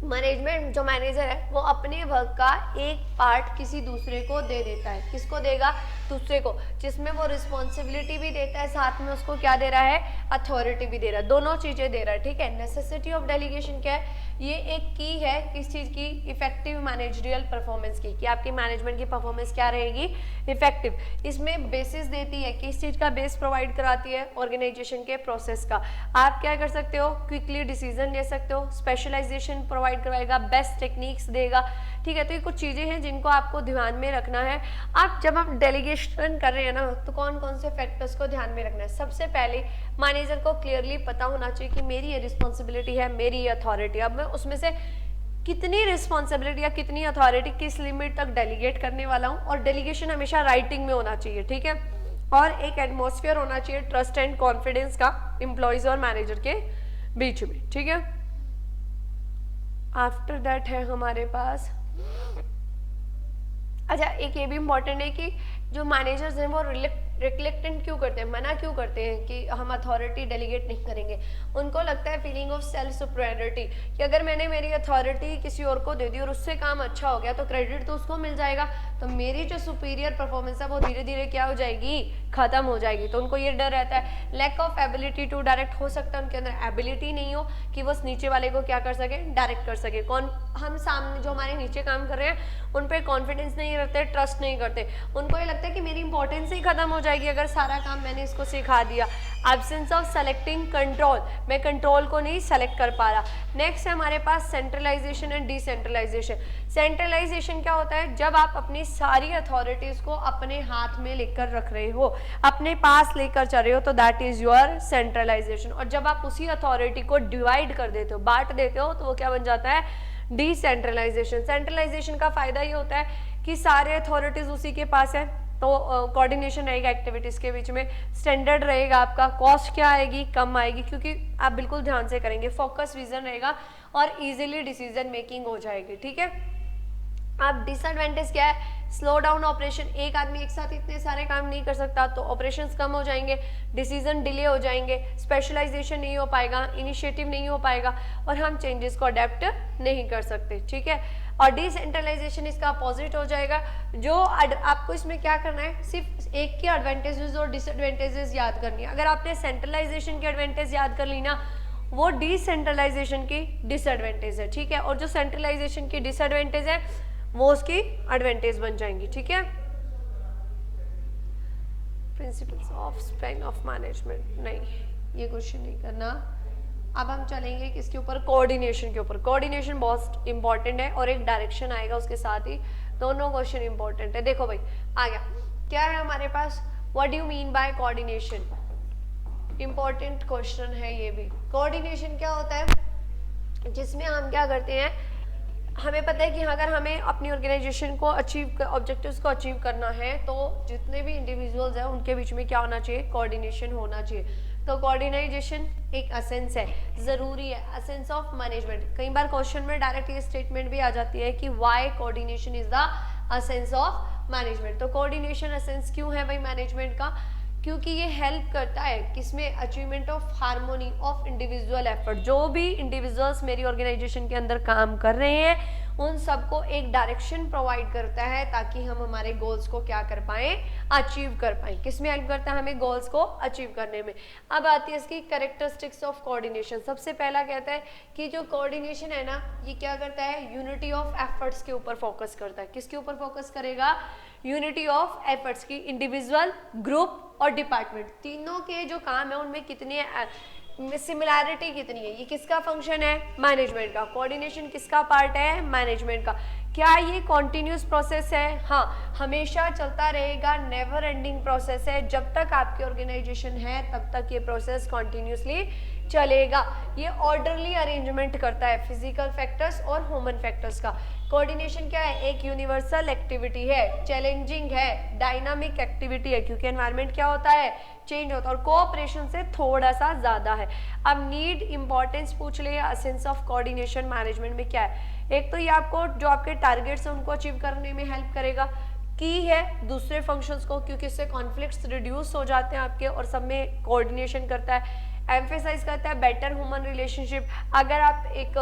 मैनेजमेंट जो मैनेजर है वो अपने वर्क का एक पार्ट किसी दूसरे को दे देता है। किसको देगा, दूसरे को, जिसमें वो रिस्पॉन्सिबिलिटी भी देता है, साथ में उसको क्या दे रहा है, अथॉरिटी भी दे रहा है, दोनों चीजें दे रहा है, ठीक है। नेसेसिटी ऑफ डेलीगेशन क्या है, ये एक की है किस चीज की, इफेक्टिव मैनेजरियल परफॉर्मेंस की, कि आपकी मैनेजमेंट की परफॉर्मेंस क्या रहेगी, इफेक्टिव। इसमें बेसिस देती है, किस चीज का बेस प्रोवाइड कराती है, ऑर्गेनाइजेशन के प्रोसेस का। आप क्या कर सकते हो, क्विकली डिसीजन ले सकते हो, स्पेशलाइजेशन प्रोवाइड करवाएगा, बेस्ट टेक्निक्स देगा, ठीक है। तो ये कुछ चीजें हैं जिनको आपको ध्यान में रखना है। आप जब आप डेलीगेशन कर रहे हैं ना, तो कौन कौन से फैक्टर्स को ध्यान में रखना है। सबसे पहले मैनेजर को क्लियरली पता होना चाहिए कि मेरी ये रिस्पॉन्सिबिलिटी है, मेरी ये अथॉरिटी, अब मैं उसमें से कितनी रिस्पॉन्सिबिलिटी या कितनी अथॉरिटी किस लिमिट तक डेलीगेट करने वाला हूँ। और डेलीगेशन हमेशा राइटिंग में होना चाहिए, ठीक है। और एक एटमॉस्फेयर होना चाहिए ट्रस्ट एंड कॉन्फिडेंस का एम्प्लॉयज और मैनेजर के बीच में, ठीक है। आफ्टर दैट है हमारे पास, अच्छा एक ये भी इम्पॉर्टेंट है कि जो मैनेजर्स हैं वो रिलेक्टेंट क्यों करते हैं, मना क्यों करते हैं कि हम अथॉरिटी डेलीगेट नहीं करेंगे। उनको लगता है फीलिंग ऑफ सेल्फ सुपरियरिटी, कि अगर मैंने मेरी अथॉरिटी किसी और को दे दी और उससे काम अच्छा हो गया तो क्रेडिट तो उसको मिल जाएगा, तो मेरी जो सुपीरियर परफॉर्मेंस है वो धीरे धीरे क्या हो जाएगी, खत्म हो जाएगी। तो उनको ये डर रहता है। Lack of ability to direct, हो सकता है उनके अंदर एबिलिटी नहीं हो कि वो नीचे वाले को क्या कर सके, डायरेक्ट कर सके। कौन, हम सामने जो हमारे नीचे काम कर रहे हैं उन पर कॉन्फिडेंस नहीं रखते, ट्रस्ट नहीं करते। उनको ये लगता है कि मेरी इंपॉर्टेंस ही खत्म हो जाएगी अगर सारा काम मैंने इसको सिखा दिया। एब्सेंस ऑफ सेलेक्टिंग कंट्रोल, मैं कंट्रोल को नहीं सेलेक्ट कर पा रहा। नेक्स्ट है हमारे पास सेंट्रलाइजेशन एंड डिसेंट्रलाइजेशन। सेंट्रलाइजेशन क्या होता है, जब आप अपनी सारी अथॉरिटीज को अपने हाथ में लेकर रख रहे हो, अपने पास लेकर चल रहे हो, तो दैट इज योर सेंट्रलाइजेशन। और जब आप उसी अथॉरिटी को डिवाइड कर देते हो, बांट देते हो, तो वो क्या बन जाता है, डिसेंट्रलाइजेशन। सेंट्रलाइजेशन का फायदा ये होता है कि सारे अथॉरिटीज उसी के पास है, तो कोऑर्डिनेशन रहेगा एक्टिविटीज के बीच में, स्टैंडर्ड रहेगा आपका, कॉस्ट क्या आएगी, कम आएगी, क्योंकि आप बिल्कुल ध्यान से करेंगे, फोकस विजन रहेगा और इजीली डिसीजन मेकिंग हो जाएगी, ठीक है। अब डिसएडवांटेज क्या है, स्लो डाउन ऑपरेशन, एक आदमी एक साथ इतने सारे काम नहीं कर सकता, तो ऑपरेशंस कम हो जाएंगे, डिसीजन डिले हो जाएंगे, स्पेशलाइजेशन नहीं हो पाएगा, इनिशिएटिव नहीं हो पाएगा और हम चेंजेस को अडेप्ट नहीं कर सकते, ठीक है। और डिसेंट्रलाइजेशन इसका अपोजिट हो जाएगा। जो आपको इसमें क्या करना है, सिर्फ एक के एडवांटेजेस और डिसएडवांटेजेस याद करनी है। अगर आपने सेंट्रलाइजेशन की एडवांटेज याद कर ली ना, वो डिसेंट्रलाइजेशन की डिसएडवांटेज है, ठीक है। और जो सेंट्रलाइजेशन की डिसएडवांटेज है वो उसकी एडवांटेज बन जाएंगी, ठीक है। Principles of span of management, नहीं ये क्वेश्चन नहीं करना। अब हम चलेंगे किसके ऊपर, कोऑर्डिनेशन के ऊपर। कोऑर्डिनेशन बहुत इंपॉर्टेंट है और एक डायरेक्शन आएगा उसके साथ ही, दोनों क्वेश्चन इंपॉर्टेंट है। देखो भाई आ गया, क्या है हमारे पास, what do you mean by coordination, important question है ये भी। कोऑर्डिनेशन क्या होता है, जिसमें हम क्या करते हैं, हमें पता है कि अगर हमें अपनी ऑर्गेनाइजेशन को अचीव, ऑब्जेक्टिव्स को अचीव करना है, तो जितने भी इंडिविजुअल्स हैं उनके बीच में क्या होना चाहिए, कोऑर्डिनेशन होना चाहिए। तो कोऑर्डिनेशन एक एसेंस है, जरूरी है, एसेंस ऑफ मैनेजमेंट। कई बार क्वेश्चन में डायरेक्ट ये स्टेटमेंट भी आ जाती है कि why coordination is the essence of management. तो कोऑर्डिनेशन एसेंस क्यों है भाई मैनेजमेंट का? क्योंकि ये हेल्प करता है किसमें? Achievement of harmony of individual effort. जो भी इंडिविजुअल्स मेरी ऑर्गेनाइजेशन के अंदर काम कर रहे हैं उन सबको एक डायरेक्शन प्रोवाइड करता है ताकि हम हमारे गोल्स को क्या कर पाए? अचीव कर पाए। किसमें हेल्प करता है? हमें गोल्स को अचीव करने में। अब आती है इसकी कैरेक्टरिस्टिक्स ऑफ कोऑर्डिनेशन। सबसे पहला कहता है कि जो कोऑर्डिनेशन है ना ये क्या करता है? यूनिटी ऑफ एफर्ट्स के ऊपर फोकस करता है। किसके ऊपर फोकस करेगा? यूनिटी ऑफ एफर्ट्स की। इंडिविजुअल, ग्रुप और डिपार्टमेंट तीनों के जो काम है उनमें कितनी सिमिलैरिटी कितनी है? ये किसका फंक्शन है? मैनेजमेंट का। कोऑर्डिनेशन किसका पार्ट है? मैनेजमेंट का। क्या ये कॉन्टिन्यूस प्रोसेस है? हाँ, हमेशा चलता रहेगा, नेवर एंडिंग प्रोसेस है। जब तक आपकी ऑर्गेनाइजेशन है तब तक ये प्रोसेस कॉन्टिन्यूसली चलेगा। ये ऑर्डरली अरेंजमेंट करता है फिजिकल फैक्टर्स और ह्यूमन फैक्टर्स का। कोऑर्डिनेशन क्या है? एक यूनिवर्सल एक्टिविटी है, चैलेंजिंग है, डायनामिक एक्टिविटी है क्योंकि एनवायरनमेंट क्या होता है? चेंज होता है और कोऑपरेशन से थोड़ा सा ज्यादा है। अब नीड, इंपॉर्टेंस पूछ ले, एसेंस ऑफ कोऑर्डिनेशन मैनेजमेंट में क्या है? एक तो ये आपको जो आपके टारगेट्स हैं उनको अचीव करने में हेल्प करेगा। की है दूसरे फंक्शंस को क्योंकि इससे कॉन्फ्लिक्ट्स रिड्यूस हो जाते हैं आपके और सब में कोऑर्डिनेशन करता है। एम्फेसाइज करता है बेटर ह्यूमन रिलेशनशिप। अगर आप एक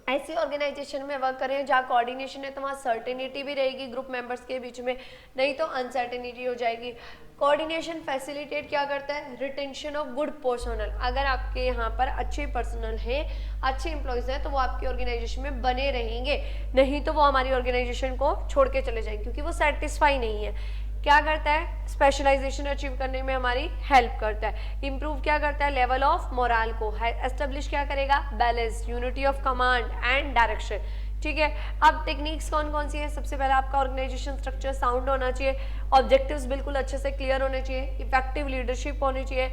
ऐसी ऑर्गेनाइजेशन में वर्क करें जहाँ कोऑर्डिनेशन है तो वहाँ सर्टेनिटी भी रहेगी ग्रुप मेंबर्स के बीच में, नहीं तो अनसर्टेनिटी हो जाएगी। कोऑर्डिनेशन फैसिलिटेट क्या करता है? Retention of good personal. अगर आपके यहाँ पर अच्छे पर्सनल हैं, अच्छे एम्प्लॉयज हैं तो वो आपकी ऑर्गेनाइजेशन में बने रहेंगे, नहीं तो वो हमारी ऑर्गेनाइजेशन को छोड़ के चले जाएंगे क्योंकि वो सेटिस्फाई नहीं है। क्या करता है? स्पेशलाइजेशन अचीव करने में हमारी हेल्प करता है। इंप्रूव क्या करता है? लेवल ऑफ मोरल को। एस्टेब्लिश क्या करेगा? Balance, unity of command and direction. ठीक है, अब टेक्निक्स कौन कौन सी है? सबसे पहले आपका ऑर्गेनाइजेशन स्ट्रक्चर साउंड होना चाहिए, ऑब्जेक्टिव्स बिल्कुल अच्छे से क्लियर होने चाहिए, इफेक्टिव लीडरशिप होनी चाहिए,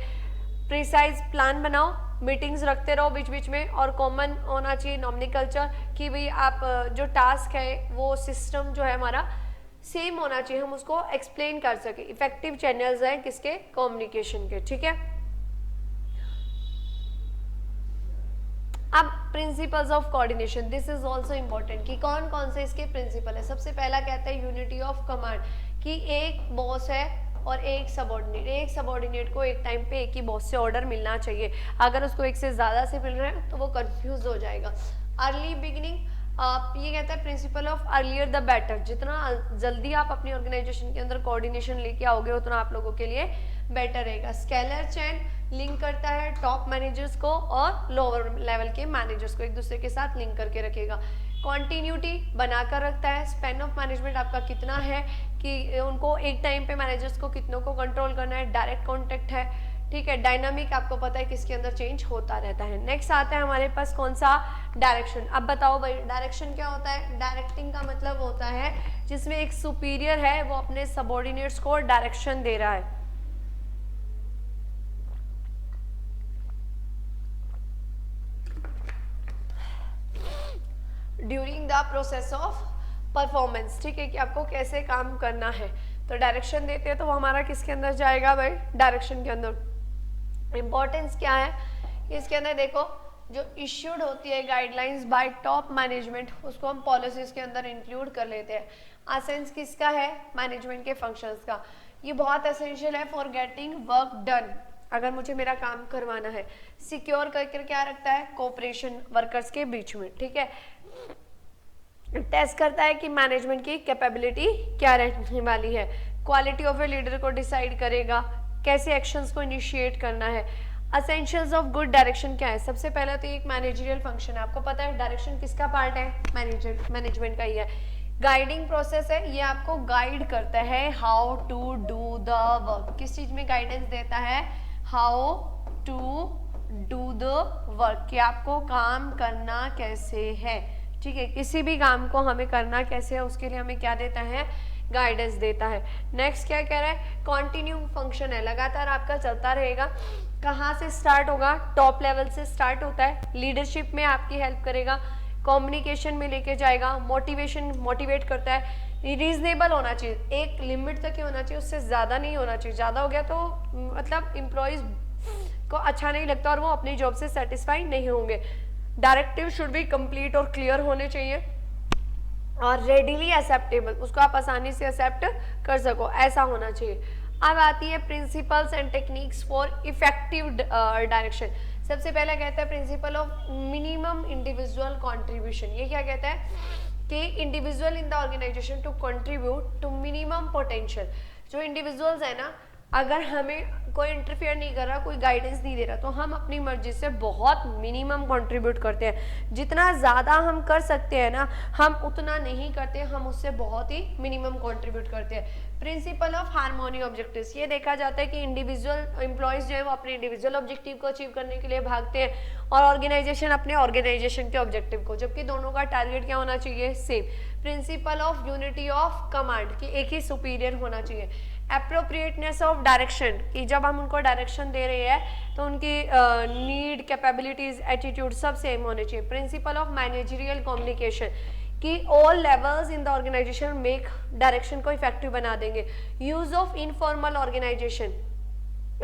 प्रिसाइज प्लान बनाओ, मीटिंग्स रखते रहो बीच बीच में, और कॉमन होना चाहिए नॉमिनिकल्चर कि भाई आप जो टास्क है वो सिस्टम जो है हमारा सेम होना चाहिए, हम उसको एक्सप्लेन कर सके। इफेक्टिव चैनल्स हैं किसके? कम्युनिकेशन के। ठीक है, अब principles of coordination, this is also important कि कौन कौन से इसके प्रिंसिपल है। सबसे पहला कहता है यूनिटी ऑफ कमांड कि एक बॉस है और एक सबॉर्डिनेट को एक टाइम पे एक ही बॉस से ऑर्डर मिलना चाहिए। अगर उसको एक से ज़्यादा से मिल रहे हैं तो वो कंफ्यूज हो जाएगा। अर्ली बिगिनिंग, ये कहता है principle of earlier the better. जितना जल्दी आप अपनी ऑर्गेनाइजेशन के अंदर कोऑर्डिनेशन लेके आओगे उतना आप लोगों के लिए बेटर रहेगा। स्केलर चेन लिंक करता है टॉप मैनेजर्स को और लोअर लेवल के मैनेजर्स को, एक दूसरे के साथ लिंक करके रखेगा। कॉन्टिन्यूटी बनाकर रखता है। स्पेन ऑफ मैनेजमेंट आपका कितना है कि उनको एक टाइम पे मैनेजर्स को कितनों को कंट्रोल करना है। डायरेक्ट कॉन्टेक्ट है। ठीक है, डायनामिक आपको पता है किसके अंदर चेंज होता रहता है। नेक्स्ट आता है हमारे पास कौन सा? डायरेक्शन। अब बताओ भाई डायरेक्शन क्या होता है? डायरेक्टिंग का मतलब होता है जिसमें एक सुपीरियर है वो अपने सबऑर्डिनेट्स को डायरेक्शन दे रहा है। During the process of performance. ठीक है, कि आपको कैसे काम करना है, तो डायरेक्शन देते हैं तो वो हमारा किसके अंदर जाएगा भाई? डायरेक्शन के अंदर। इंपॉर्टेंस क्या है इसके अंदर? देखो, जो इश्यूड होती है गाइडलाइंस बाय टॉप मैनेजमेंट उसको हम पॉलिसीज के अंदर इंक्लूड कर लेते हैं। असेंस किसका है? मैनेजमेंट के फंक्शंस का। ये बहुत एसेंशियल है फॉर गेटिंग वर्क डन, अगर मुझे मेरा काम करवाना है। सिक्योर करके क्या रखता है? कोऑपरेशन वर्कर्स के बीच में। ठीक है, टेस्ट करता है कि मैनेजमेंट की कैपेबिलिटी क्या रहने वाली है। क्वालिटी ऑफ ए लीडर को डिसाइड करेगा, कैसे एक्शंस को इनिशिएट करना है। असेंशियल्स ऑफ गुड डायरेक्शन क्या है? सबसे पहले तो एक मैनेजरियल फंक्शन है, आपको पता है डायरेक्शन किसका पार्ट है? मैनेजमेंट का ही है। गाइडिंग प्रोसेस है, ये आपको गाइड करता है how to do the work. किस चीज में गाइडेंस देता है? How to do the work, कि आपको काम करना कैसे है। ठीक है, किसी भी काम को हमें करना कैसे है उसके लिए हमें क्या देता है? गाइडेंस देता है। नेक्स्ट क्या कह रहा है? कॉन्टिन्यू फंक्शन है, लगातार आपका चलता रहेगा। कहाँ से स्टार्ट होगा? टॉप लेवल से स्टार्ट होता है। लीडरशिप में आपकी हेल्प करेगा, कम्युनिकेशन में लेके जाएगा, मोटिवेट करता है। रीजनेबल होना चाहिए, एक लिमिट तक ही होना चाहिए, उससे ज़्यादा नहीं होना चाहिए। ज़्यादा हो गया तो मतलब एम्प्लॉयज़ को अच्छा नहीं लगता और वो अपनी जॉब से सेटिस्फाई नहीं होंगे। डायरेक्टिव शुड बी कंप्लीट और क्लियर होने चाहिए। और रेडिली एक्सेप्टेबल, उसको आप आसानी से एक्सेप्ट कर सको, ऐसा होना चाहिए। अब आती है principles and techniques for effective direction. सबसे पहला कहता है principle of minimum individual contribution. ये क्या कहता है कि individual in the organisation to contribute to minimum potential. जो इंडिविजुअल्स है ना, अगर हमें कोई इंटरफेयर नहीं कर रहा, कोई गाइडेंस नहीं दे रहा, तो हम अपनी मर्जी से बहुत मिनिमम कंट्रीब्यूट करते हैं। जितना ज़्यादा हम कर सकते हैं ना, हम उतना नहीं करते, हम उससे बहुत ही मिनिमम कंट्रीब्यूट करते हैं। प्रिंसिपल ऑफ हार्मोनी ऑब्जेक्टिव्स, ये देखा जाता है कि इंडिविजुअल एम्प्लॉयज़ जो है वो अपने इंडिविजुअल ऑब्जेक्टिव को अचीव करने के लिए भागते हैं और ऑर्गेनाइजेशन अपने ऑर्गेनाइजेशन के ऑब्जेक्टिव को, जबकि दोनों का टारगेट क्या होना चाहिए, same. Principle of unity of command, कि एक ही सुपीरियर होना चाहिए। अप्रोप्रिएटनेस ऑफ डायरेक्शन, कि जब हम उनको डायरेक्शन दे रहे हैं तो उनकी नीड, कैपेबिलिटीज, एटीट्यूड सब सेम होने चाहिए। प्रिंसिपल ऑफ मैनेजरियल कम्युनिकेशन, कि all levels in the organisation make direction को इफेक्टिव बना देंगे। यूज ऑफ इनफॉर्मल ऑर्गेनाइजेशन,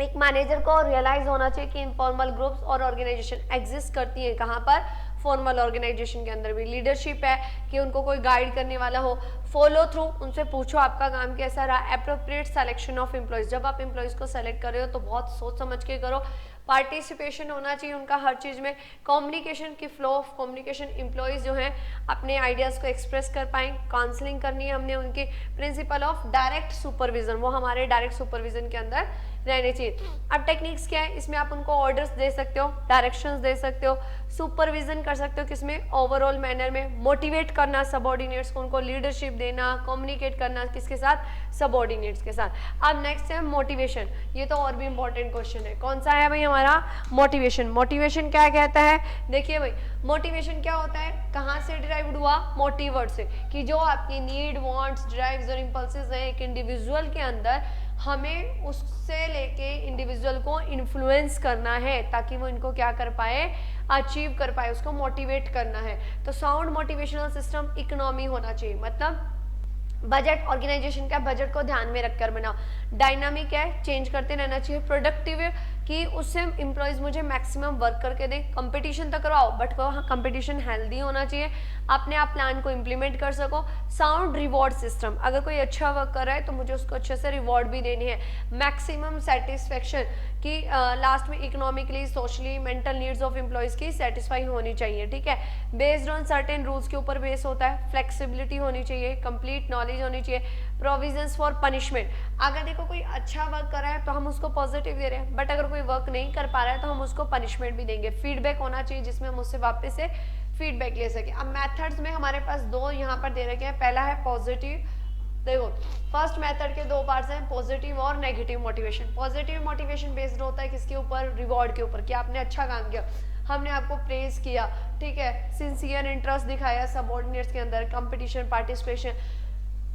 एक मैनेजर को रियलाइज होना चाहिए कि इनफॉर्मल ग्रुप्स और ऑर्गेनाइजेशन एग्जिस्ट करती हैं, कहाँ पर, फॉर्मल ऑर्गेनाइजेशन के अंदर भी। लीडरशिप है कि उनको कोई गाइड करने वाला हो। फॉलो थ्रू, उनसे पूछो आपका काम कैसा रहा। अप्रोप्रिएट सिलेक्शन ऑफ एम्प्लॉयज, जब आप एम्प्लॉयज को सेलेक्ट कर रहे हो तो बहुत सोच समझ के करो। पार्टिसिपेशन होना चाहिए उनका हर चीज़ में। कम्युनिकेशन की फ्लो ऑफ कम्युनिकेशन, एम्प्लॉयज़ जो हैं अपने आइडियाज़ को एक्सप्रेस कर पाएँ। काउंसलिंग करनी है हमने उनकी। प्रिंसिपल ऑफ डायरेक्ट सुपरविजन, वो हमारे डायरेक्ट सुपरविजन के अंदर रहने चाहिए। अब टेक्निक्स क्या है, इसमें आप उनको ऑर्डर्स दे सकते हो, डायरेक्शंस दे सकते हो, सुपरविजन कर सकते हो, किसमें, ओवरऑल मैनर में। मोटिवेट करना सबऑर्डिनेट्स को, उनको लीडरशिप देना, कम्युनिकेट करना किसके साथ, सबऑर्डिनेट्स के साथ। अब नेक्स्ट है मोटिवेशन, ये तो और भी इंपॉर्टेंट क्वेश्चन है। कौन सा है भाई हमारा, मोटिवेशन। मोटिवेशन क्या कहता है, देखिए भाई मोटिवेशन क्या होता है, कहाँ से डिराइव्ड हुआ, मोटिव वर्ड से, कि जो आपकी नीड, वांट्स, ड्राइव्स और इंपल्सेस हैं एक इंडिविजुअल के अंदर, हमें उससे लेके इंडिविजुअल को इन्फ्लुएंस करना है ताकि वो इनको क्या कर पाए, अचीव कर पाए, उसको मोटिवेट करना है। तो साउंड मोटिवेशनल सिस्टम इकोनॉमी होना चाहिए, मतलब बजट, ऑर्गेनाइजेशन का बजट को ध्यान में रखकर बनाओ। डायनामिक है, चेंज करते रहना चाहिए। प्रोडक्टिव है कि उससे एम्प्लॉयज मुझे मैक्सिमम वर्क करके दें। कंपटीशन तो करवाओ बट वहाँ कंपटीशन हेल्दी होना चाहिए, अपने आप प्लान को इम्प्लीमेंट कर सको। साउंड रिवॉर्ड सिस्टम, अगर कोई अच्छा वर्क कर रहा है तो मुझे उसको अच्छे से रिवॉर्ड भी देनी है। मैक्सिमम सेटिस्फेक्शन, कि लास्ट में economically, socially, mental needs of employees की सेटिस्फाई होनी चाहिए, ठीक है। बेस्ड ऑन सर्टेन रूल्स के ऊपर बेस होता है। फ्लेक्सिबिलिटी होनी चाहिए, कंप्लीट नॉलेज होनी चाहिए। प्रोविजंस फॉर पनिशमेंट, अगर देखो कोई अच्छा वर्क कर रहा है तो हम उसको पॉजिटिव दे रहे हैं, बट अगर कोई वर्क नहीं कर पा रहा है तो हम उसको पनिशमेंट भी देंगे। फीडबैक होना चाहिए जिसमें हम उससे वापस से फीडबैक ले सके। अब मेथड्स में हमारे पास दो यहाँ पर दे रखे हैं। पहला है पॉजिटिव, देखो फर्स्ट मेथड के दो पार्ट्स हैं, पॉजिटिव और negative motivation. Positive motivation based होता है किसके ऊपर, रिवॉर्ड के ऊपर, कि आपने अच्छा काम किया, हमने आपको प्रेज किया, ठीक है, सिंसियर इंटरेस्ट दिखाया सबऑर्डिनेट्स के अंदर, कंपटीशन, पार्टिसिपेशन।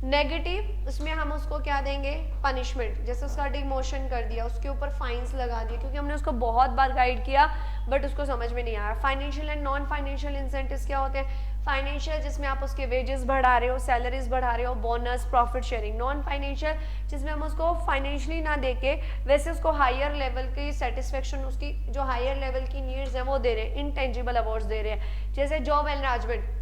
नेगेटिव, उसमें हम उसको क्या देंगे, पनिशमेंट, जैसे उसका डिमोशन कर दिया, उसके ऊपर फाइन्स लगा दिए क्योंकि हमने उसको बहुत बार गाइड किया बट उसको समझ में नहीं आया। Financial and non financial incentives क्या होते हैं, फाइनेंशियल जिसमें आप उसके वेजेस बढ़ा रहे हो, सैलरीज बढ़ा रहे हो, bonus, profit sharing. Non financial जिसमें हम उसको फाइनेंशियली ना देके वैसे उसको हायर लेवल की सेटिस्फेक्शन, उसकी जो हायर लेवल की नीड्स हैं वो दे रहे हैं, इंटेंजिबल अवार्ड्स दे रहे हैं। जैसे जॉब एनलार्जमेंट,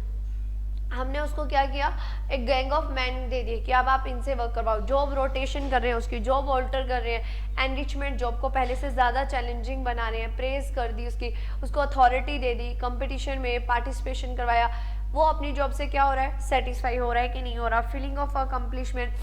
हमने उसको क्या किया, एक गैंग ऑफ मैन दे दिए कि अब आप इनसे वर्क करवाओ। जॉब रोटेशन कर रहे हैं, उसकी जॉब ऑल्टर कर रहे हैं। एनरिचमेंट, जॉब को पहले से ज़्यादा चैलेंजिंग बना रहे हैं। प्रेज कर दी उसकी, उसको अथॉरिटी दे दी, कंपटीशन में पार्टिसिपेशन करवाया। वो अपनी जॉब से क्या हो रहा है, सेटिस्फाई हो रहा है कि नहीं हो रहा। फीलिंग ऑफ अकम्पलिशमेंट,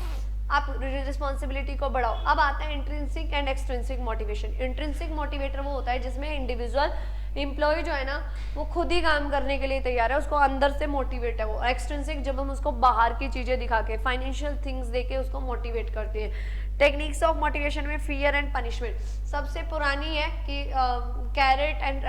आप रिस्पॉन्सिबिलिटी को बढ़ाओ। अब आता है intrinsic and extrinsic motivation. Intrinsic motivator वो होता है जिसमें इंडिविजुअल एम्प्लॉय जो है ना वो खुद ही काम करने के लिए तैयार है, उसको अंदर से मोटिवेट है वो। एक्सट्रिंसिक जब हम उसको बाहर की चीज़ें दिखा के, फाइनेंशियल थिंग्स देके उसको मोटिवेट करते हैं। टेक्निक्स ऑफ मोटिवेशन में फियर एंड पनिशमेंट सबसे पुरानी है कि carrot and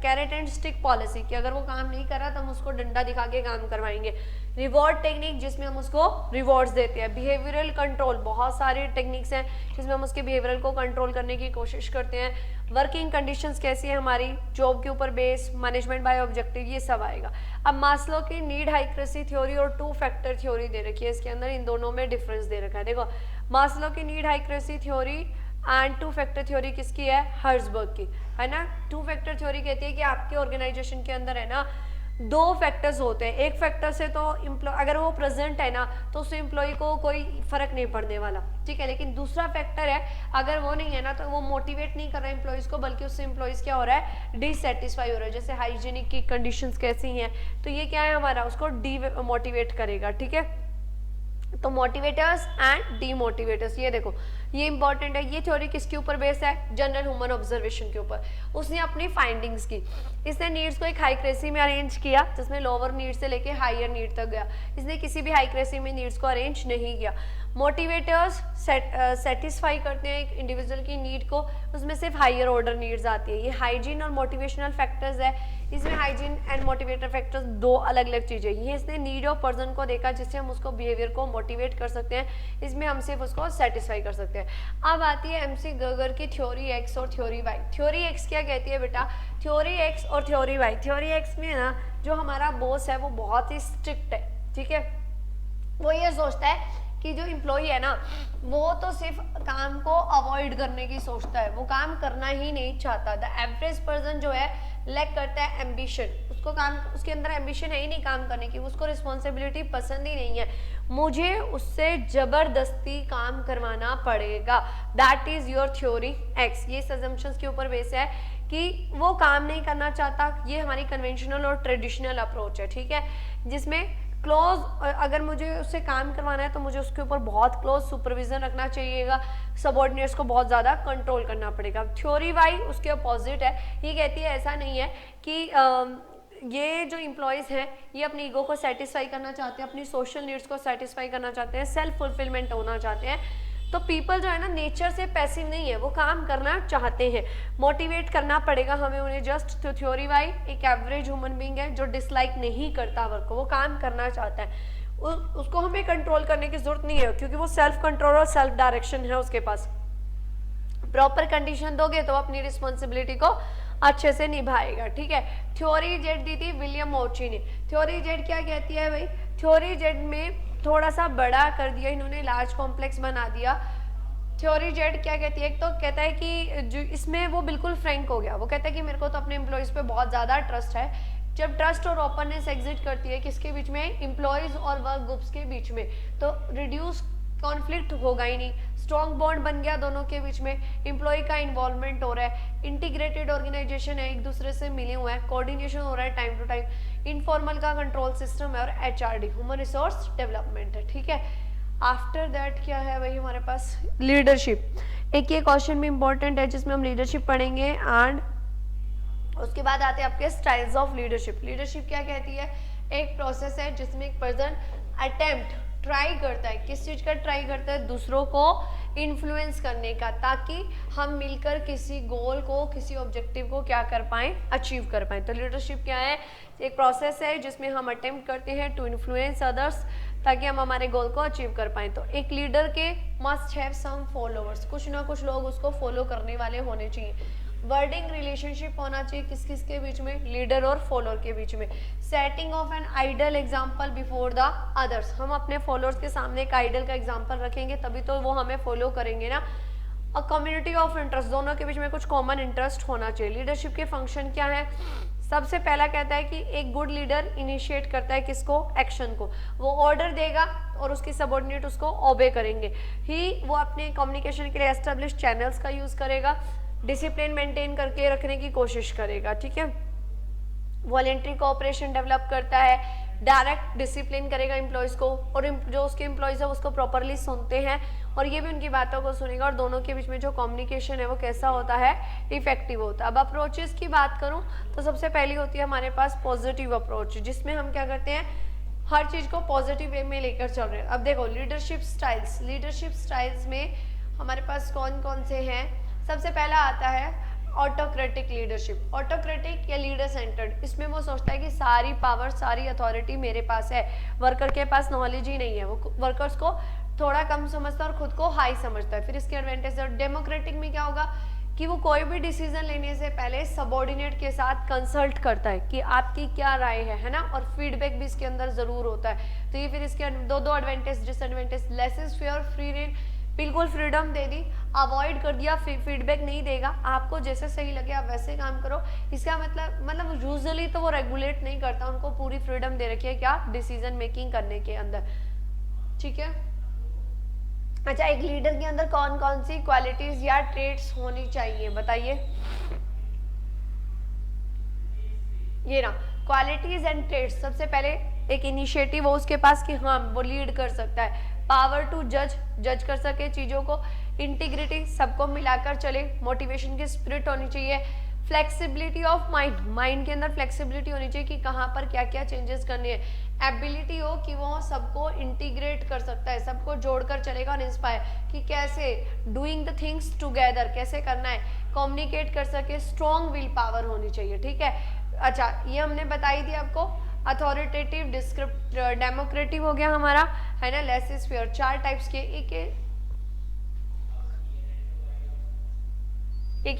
carrot and stick policy, कि अगर वो काम नहीं कर रहा तो हम उसको डंडा दिखा के काम करवाएंगे। रिवॉर्ड टेक्निक जिसमें हम उसको रिवॉर्ड्स देते हैं। बिहेवियरल कंट्रोल, बहुत सारे टेक्निक्स हैं जिसमें हम उसके बिहेवियरल को कंट्रोल करने की कोशिश करते हैं। वर्किंग कंडीशंस कैसी है हमारी, जॉब के ऊपर बेस, मैनेजमेंट बाय ऑब्जेक्टिव, ये सब आएगा। अब मास्लो की नीड हाइक्रेसी थ्योरी और टू फैक्टर थ्योरी दे रखी है, इसके अंदर इन दोनों में डिफरेंस दे रखा है। देखो मास्लो की need hierarchy theory and two factor theory किसकी है, हर्ट्जबर्ग की, है ना। टू फैक्टर थ्योरी कहती है कि आपके ऑर्गेनाइजेशन के अंदर है ना दो फैक्टर्स होते हैं, एक फैक्टर से तो अगर वो प्रेजेंट है ना तो उससे एम्प्लॉय को कोई फर्क नहीं पड़ने वाला, ठीक है, लेकिन दूसरा फैक्टर है अगर वो नहीं है ना तो वो मोटिवेट नहीं कर रहा है एम्प्लॉयज़ को, बल्कि उससे एम्प्लॉयज़ क्या हो रहा है, डिससेटिस्फाई हो रहा है। जैसे हाइजीनिक की कंडीशंस कैसी हैं, तो ये क्या है हमारा, उसको डी मोटिवेट करेगा, ठीक है। तो मोटिवेटर्स एंड डीमोटिवेटर्स, ये देखो ये इंपॉर्टेंट है। ये थ्योरी किसके ऊपर बेस है, जनरल ह्यूमन ऑब्जर्वेशन के ऊपर। उसने अपनी फाइंडिंग्स की, इसने नीड्स को एक हाईक्रेसी में अरेंज किया जिसमें लोअर नीड से लेके हायर नीड तक गया, इसने किसी भी हाईक्रेसी में नीड्स को अरेंज नहीं किया। मोटिवेटर्स सेटिस्फाई करते हैं एक इंडिविजुअल की नीड को, उसमें सिर्फ हायर ऑर्डर नीड्स आती है। ये हाइजीन और मोटिवेशनल फैक्टर्स है, इसमें हाइजीन एंड मोटिवेटर फैक्टर्स दो अलग अलग चीजें। ये इसने नीड ऑफ पर्सन को देखा जिससे हम उसको बिहेवियर को मोटिवेट कर सकते हैं, इसमें हम सिर्फ उसको सेटिस्फाई कर सकते हैं। अब आती है एमसी गर्गर की थ्योरी एक्स और थ्योरी वाई। थ्योरी एक्स क्या कहती है बेटा, थ्योरी एक्स और थ्योरी वाई। थ्योरी एक्स में ना जो हमारा बॉस है वो बहुत ही स्ट्रिक्ट है, ठीक है, वो ये सोचता है कि जो एम्प्लॉई है ना वो तो सिर्फ काम को अवॉइड करने की सोचता है, वो काम करना ही नहीं चाहता। द एवरेज पर्सन जो है लैक करता है एम्बिशन, उसको काम, उसके अंदर एम्बिशन है ही नहीं काम करने की, उसको रिस्पॉन्सिबिलिटी पसंद ही नहीं है, मुझे उससे जबरदस्ती काम करवाना पड़ेगा। That is your theory x. ये अजम्पशंस के ऊपर बेस है कि वो काम नहीं करना चाहता। ये हमारी कन्वेंशनल और ट्रेडिशनल अप्रोच है, ठीक है, जिसमें क्लोज, अगर मुझे उससे काम करवाना है तो मुझे उसके ऊपर बहुत क्लोज सुपरविजन रखना चाहिएगा, सबऑर्डिनेट्स को बहुत ज़्यादा कंट्रोल करना पड़ेगा। थ्योरी वाई उसके अपोजिट है, ये कहती है ऐसा नहीं है कि ये जो एम्प्लॉयज़ हैं ये अपनी ईगो को सेटिस्फाई करना चाहते हैं, अपनी सोशल नीड्स को सेटिस्फाई करना चाहते हैं, सेल्फ फुलफिलमेंट होना चाहते हैं। तो पीपल जो है ना नेचर से पैसिव नहीं है, वो काम करना चाहते हैं। मोटिवेट करना पड़ेगा हमें उन्हें जस्ट। तो थ्योरी वाई एक एवरेज ह्यूमन बीइंग है जो डिसलाइक नहीं करता वर्क को, वो काम करना चाहता है, उसको हमें कंट्रोल करने की जरूरत नहीं है क्योंकि वो सेल्फ कंट्रोल और सेल्फ डायरेक्शन है उसके पास। प्रॉपर कंडीशन दोगे तो अपनी रिस्पॉन्सिबिलिटी को अच्छे से निभाएगा, ठीक है। थ्योरी जेड दी थी विलियम मोची ने। थ्योरी जेड क्या कहती है भाई, थ्योरी जेड में थोड़ा सा बड़ा कर दिया इन्होंने, लार्ज कॉम्प्लेक्स बना दिया। थ्योरी जेड क्या कहती है, एक तो कहता है कि जो इसमें वो बिल्कुल फ्रैंक हो गया, वो कहता है कि मेरे को तो अपने एम्प्लॉयज़ पे बहुत ज़्यादा ट्रस्ट है। जब ट्रस्ट और ओपननेस एग्जिट करती है किसके बीच में, एम्प्लॉयज़ और वर्क ग्रुप्स के बीच में, तो रिड्यूस कॉन्फ्लिक्ट होगा ही नहीं, स्ट्रॉन्ग बॉन्ड बन गया दोनों के बीच में, एम्प्लॉय का इन्वॉल्वमेंट हो रहा है, इंटीग्रेटेड ऑर्गेनाइजेशन है, एक दूसरे से मिले हुए हैं, कोऑर्डिनेशन हो रहा है टाइम टू टाइम, इनफॉर्मल का कंट्रोल सिस्टम है और एचआरडी ह्यूमन रिसोर्स डेवलपमेंट है, ठीक है। आफ्टर दैट क्या है भाई हमारे पास, लीडरशिप। एक ये क्वेश्चन भी इंपॉर्टेंट है जिसमें हम लीडरशिप पढ़ेंगे एंड उसके बाद आते हैं आपके स्टाइल्स ऑफ लीडरशिप। लीडरशिप क्या कहती है, एक प्रोसेस है जिसमें एक पर्सन अटेम्प्ट ट्राई करता है, किस चीज़ का ट्राई करता है, दूसरों को इन्फ्लुएंस करने का, ताकि हम मिलकर किसी गोल को, किसी ऑब्जेक्टिव को क्या कर पाएँ, अचीव कर पाएँ। तो लीडरशिप क्या है, एक प्रोसेस है जिसमें हम अटेम्प्ट करते हैं टू इन्फ्लुएंस अदर्स ताकि हम हमारे गोल को अचीव कर पाएँ। तो एक लीडर के मस्ट हैव सम फॉलोअर्स, कुछ ना कुछ लोग उसको फॉलो करने वाले होने चाहिए। वर्डिंग रिलेशनशिप होना चाहिए किस किस के बीच में, लीडर और फॉलोअर के बीच में। Setting of an ideal example before the others, हम अपने फॉलोअर्स के सामने एक आइडल का एग्जाम्पल रखेंगे तभी तो वो हमें फॉलो करेंगे ना। अ कम्युनिटी ऑफ इंटरेस्ट, दोनों के बीच में कुछ कॉमन इंटरेस्ट होना चाहिए। लीडरशिप के फंक्शन क्या है, सबसे पहला कहता है कि एक गुड लीडर इनिशिएट करता है किसको, एक्शन को, वो ऑर्डर देगा और उसकी सबऑर्डिनेट उसको ओबे करेंगे ही। वो अपने कम्युनिकेशन के लिए एस्टेब्लिश चैनल्स का यूज करेगा, डिसिप्लिन मेंटेन करके रखने की कोशिश करेगा, ठीक है। वॉलेंट्री कोऑपरेशन डेवलप करता है, डायरेक्ट डिसिप्लिन करेगा एम्प्लॉयज़ को, और जो उसके एम्प्लॉयज़ है उसको प्रॉपरली सुनते हैं और ये भी उनकी बातों को सुनेगा, और दोनों के बीच में जो कम्युनिकेशन है वो कैसा होता है, इफेक्टिव होता है। अब अप्रोचेस की बात करूं तो सबसे पहली होती है हमारे पास पॉजिटिव अप्रोच, जिसमें हम क्या करते हैं, हर चीज़ को पॉजिटिव वे में लेकर चल रहे हैं। अब देखो लीडरशिप स्टाइल्स, लीडरशिप स्टाइल्स में हमारे पास कौन कौन से हैं। सबसे पहला आता है ऑटोक्रेटिक लीडरशिप। ऑटोक्रेटिक या लीडर सेंटर्ड, इसमें वो सोचता है कि सारी पावर, सारी अथॉरिटी मेरे पास है, वर्कर के पास नॉलेज ही नहीं है, वो वर्कर्स को थोड़ा कम समझता है और खुद को हाई समझता है। फिर इसके एडवांटेज है। डेमोक्रेटिक में क्या होगा कि वो कोई भी डिसीजन लेने से पहले सबऑर्डिनेट के साथ कंसल्ट करता है कि आपकी क्या राय है ना, और फीडबैक भी इसके अंदर जरूर होता है। तो ये फिर इसके दो advantage disadvantage, less is fair, free rein, बिल्कुल फ्रीडम दे दी, अवॉइड कर दिया, फीडबैक नहीं देगा, आपको जैसे सही लगे आप वैसे काम करो। इसका मतलब यूजुअली तो वो रेगुलेट नहीं करता, उनको पूरी फ्रीडम दे रखी है क्या, डिसीजन मेकिंग करने के अंदर, ठीक है। अच्छा, एक लीडर के अंदर कौन कौन सी क्वालिटीज या ट्रेड्स होनी चाहिए बताइए। ये ना क्वालिटीज एंड ट्रेड्स, सबसे पहले एक इनिशिएटिव हो उसके पास कि हाँ वो लीड कर सकता है, पावर टू जज कर सके चीजों को, इंटीग्रिटी सबको मिलाकर चले, मोटिवेशन की स्पिरिट होनी चाहिए, फ्लेक्सिबिलिटी ऑफ माइंड के अंदर फ्लेक्सिबिलिटी होनी चाहिए कि कहाँ पर क्या क्या चेंजेस करने हैं, एबिलिटी हो कि वो सबको इंटीग्रेट कर सकता है, सबको जोड़कर चलेगा, और इंस्पायर कि कैसे डूइंग द थिंग्स टुगेदर कैसे करना है, कम्युनिकेट कर सके, स्ट्रॉन्ग विल पावर होनी चाहिए, ठीक है। अच्छा, ये हमने बताई थी आपको, अथॉरिटेटिव, डेमोक्रेटिव हो गया हमारा, है ना, लेस फेयर, 4 टाइप्स के। एक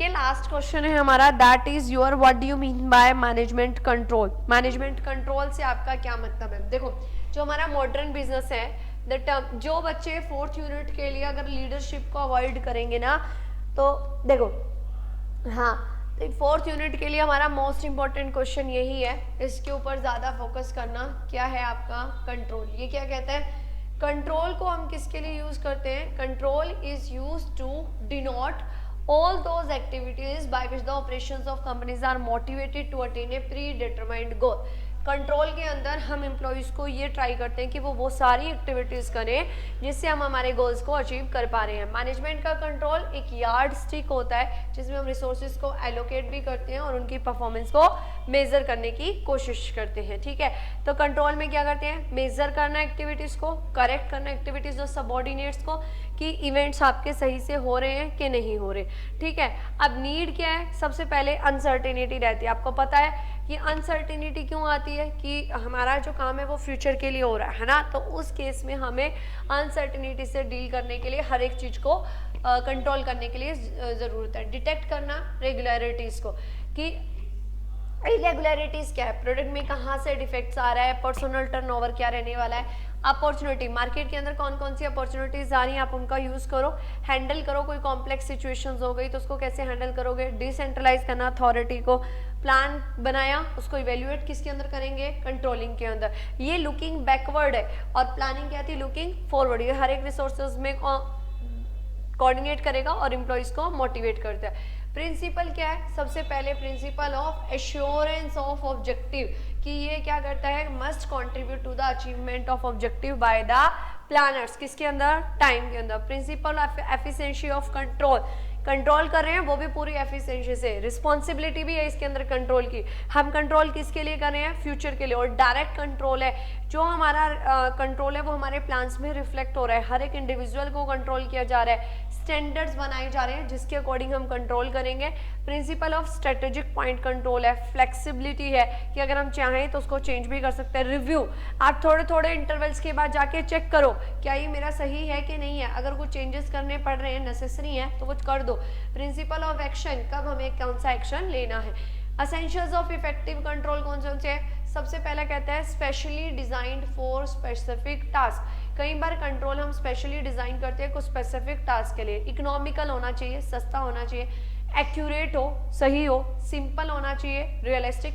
ये लास्ट क्वेश्चन है हमारा, that is your, what do you mean by management control. Management control से आपका क्या मतलब है। देखो, जो हमारा मॉडर्न बिजनेस है, द टर्म, जो बच्चे 4th यूनिट के लिए अगर लीडरशिप को अवॉइड करेंगे ना, तो देखो, हाँ, तो 4th यूनिट के लिए हमारा मोस्ट इंपॉर्टेंट क्वेश्चन यही है, इसके ऊपर ज्यादा फोकस करना, क्या है आपका कंट्रोल। ये क्या कहता है, कंट्रोल को हम किसके लिए यूज करते हैं, control is use to denote all those activities by which the operations of companies are motivated to attain a predetermined goal। Control के अंदर हम एम्प्लॉयज़ को ये ट्राई करते हैं कि वो सारी एक्टिविटीज़ करें जिससे हम हमारे गोल्स को अचीव कर पा रहे हैं। मैनेजमेंट का कंट्रोल एक यार्ड स्टिक होता है जिसमें हम रिसोर्सेज को एलोकेट भी करते हैं और उनकी परफॉर्मेंस को मेज़र करने की कोशिश करते हैं, ठीक है। तो कंट्रोल में क्या करते हैं, मेज़र करना एक्टिविटीज़ को, करेक्ट करना एक्टिविटीज़ और सबऑर्डिनेट्स को कि इवेंट्स आपके सही से हो रहे हैं कि नहीं हो रहे, ठीक है। अब नीड क्या है, सबसे पहले अनसर्टेनिटी रहती है। आपको पता है कि अनसर्टेनिटी क्यों आती है कि हमारा जो काम है वो फ्यूचर के लिए हो रहा है ना, तो उस केस में हमें अनसर्टेनिटी से डील करने के लिए हर एक चीज़ को कंट्रोल करने के लिए ज़रूरत है। डिटेक्ट करना रेगुलरिटीज़ को कि इरेगुलरिटीज़ क्या है, प्रोडक्ट में कहाँ से डिफेक्ट्स आ रहा है, पर्सनल टर्नओवर क्या रहने वाला है, अपॉर्चुनिटी, मार्केट के अंदर कौन कौन सी अपॉर्चुनिटीज आ रही हैं, आप उनका यूज़ करो, हैंडल करो, कोई कॉम्प्लेक्स सिचुएशंस हो गई तो उसको कैसे हैंडल करोगे, डिसेंट्रलाइज करना अथॉरिटी को, प्लान बनाया उसको इवेल्युएट किसके अंदर करेंगे, कंट्रोलिंग के अंदर। ये लुकिंग बैकवर्ड है और प्लानिंग क्या थी, लुकिंग फॉरवर्ड। ये हर एक रिसोर्सेज में कोऑर्डिनेट करेगा और एम्प्लॉयज को मोटिवेट करता है। प्रिंसिपल क्या है, सबसे पहले principle of assurance of objective, कि ये क्या करता है, must contribute to the achievement of objective by the planners, किसके अंदर, टाइम के अंदर। Principle of efficiency of control, control कर रहे हैं वो भी पूरी एफिशिएंसी से, रिस्पॉन्सिबिलिटी भी है इसके अंदर कंट्रोल की, हम कंट्रोल किसके लिए कर रहे हैं, फ्यूचर के लिए। और डायरेक्ट कंट्रोल है, जो हमारा कंट्रोल है वो हमारे प्लान्स में रिफ्लेक्ट हो रहा है, हर एक इंडिविजुअल को कंट्रोल किया जा रहा है, स्टैंडर्ड्स बनाए जा रहे हैं जिसके अकॉर्डिंग हम कंट्रोल करेंगे। Principle of strategic point control है, फ्लेक्सिबिलिटी है कि अगर हम चाहें तो उसको चेंज भी कर सकते हैं। रिव्यू, आप थोड़े थोड़े इंटरवल्स के बाद जाके चेक करो क्या ये मेरा सही है कि नहीं है, अगर कुछ चेंजेस करने पड़ रहे हैं, नेसेसरी है तो वो कर दो। प्रिंसिपल ऑफ एक्शन, कब हमें कौन सा एक्शन लेना है। असेंशियल्स ऑफ इफेक्टिव कंट्रोल कौन से हैं, सबसे पहला कहता है specially designed for specific task. कई बार कंट्रोल हम स्पेशली डिजाइन करते हैं कुछ स्पेसिफिक टास्क के लिए। इकोनॉमिकल होना चाहिए, सस्ता होना चाहिए, एक्यूरेट हो, सही हो, सिंपल होना चाहिए, रियलिस्टिक,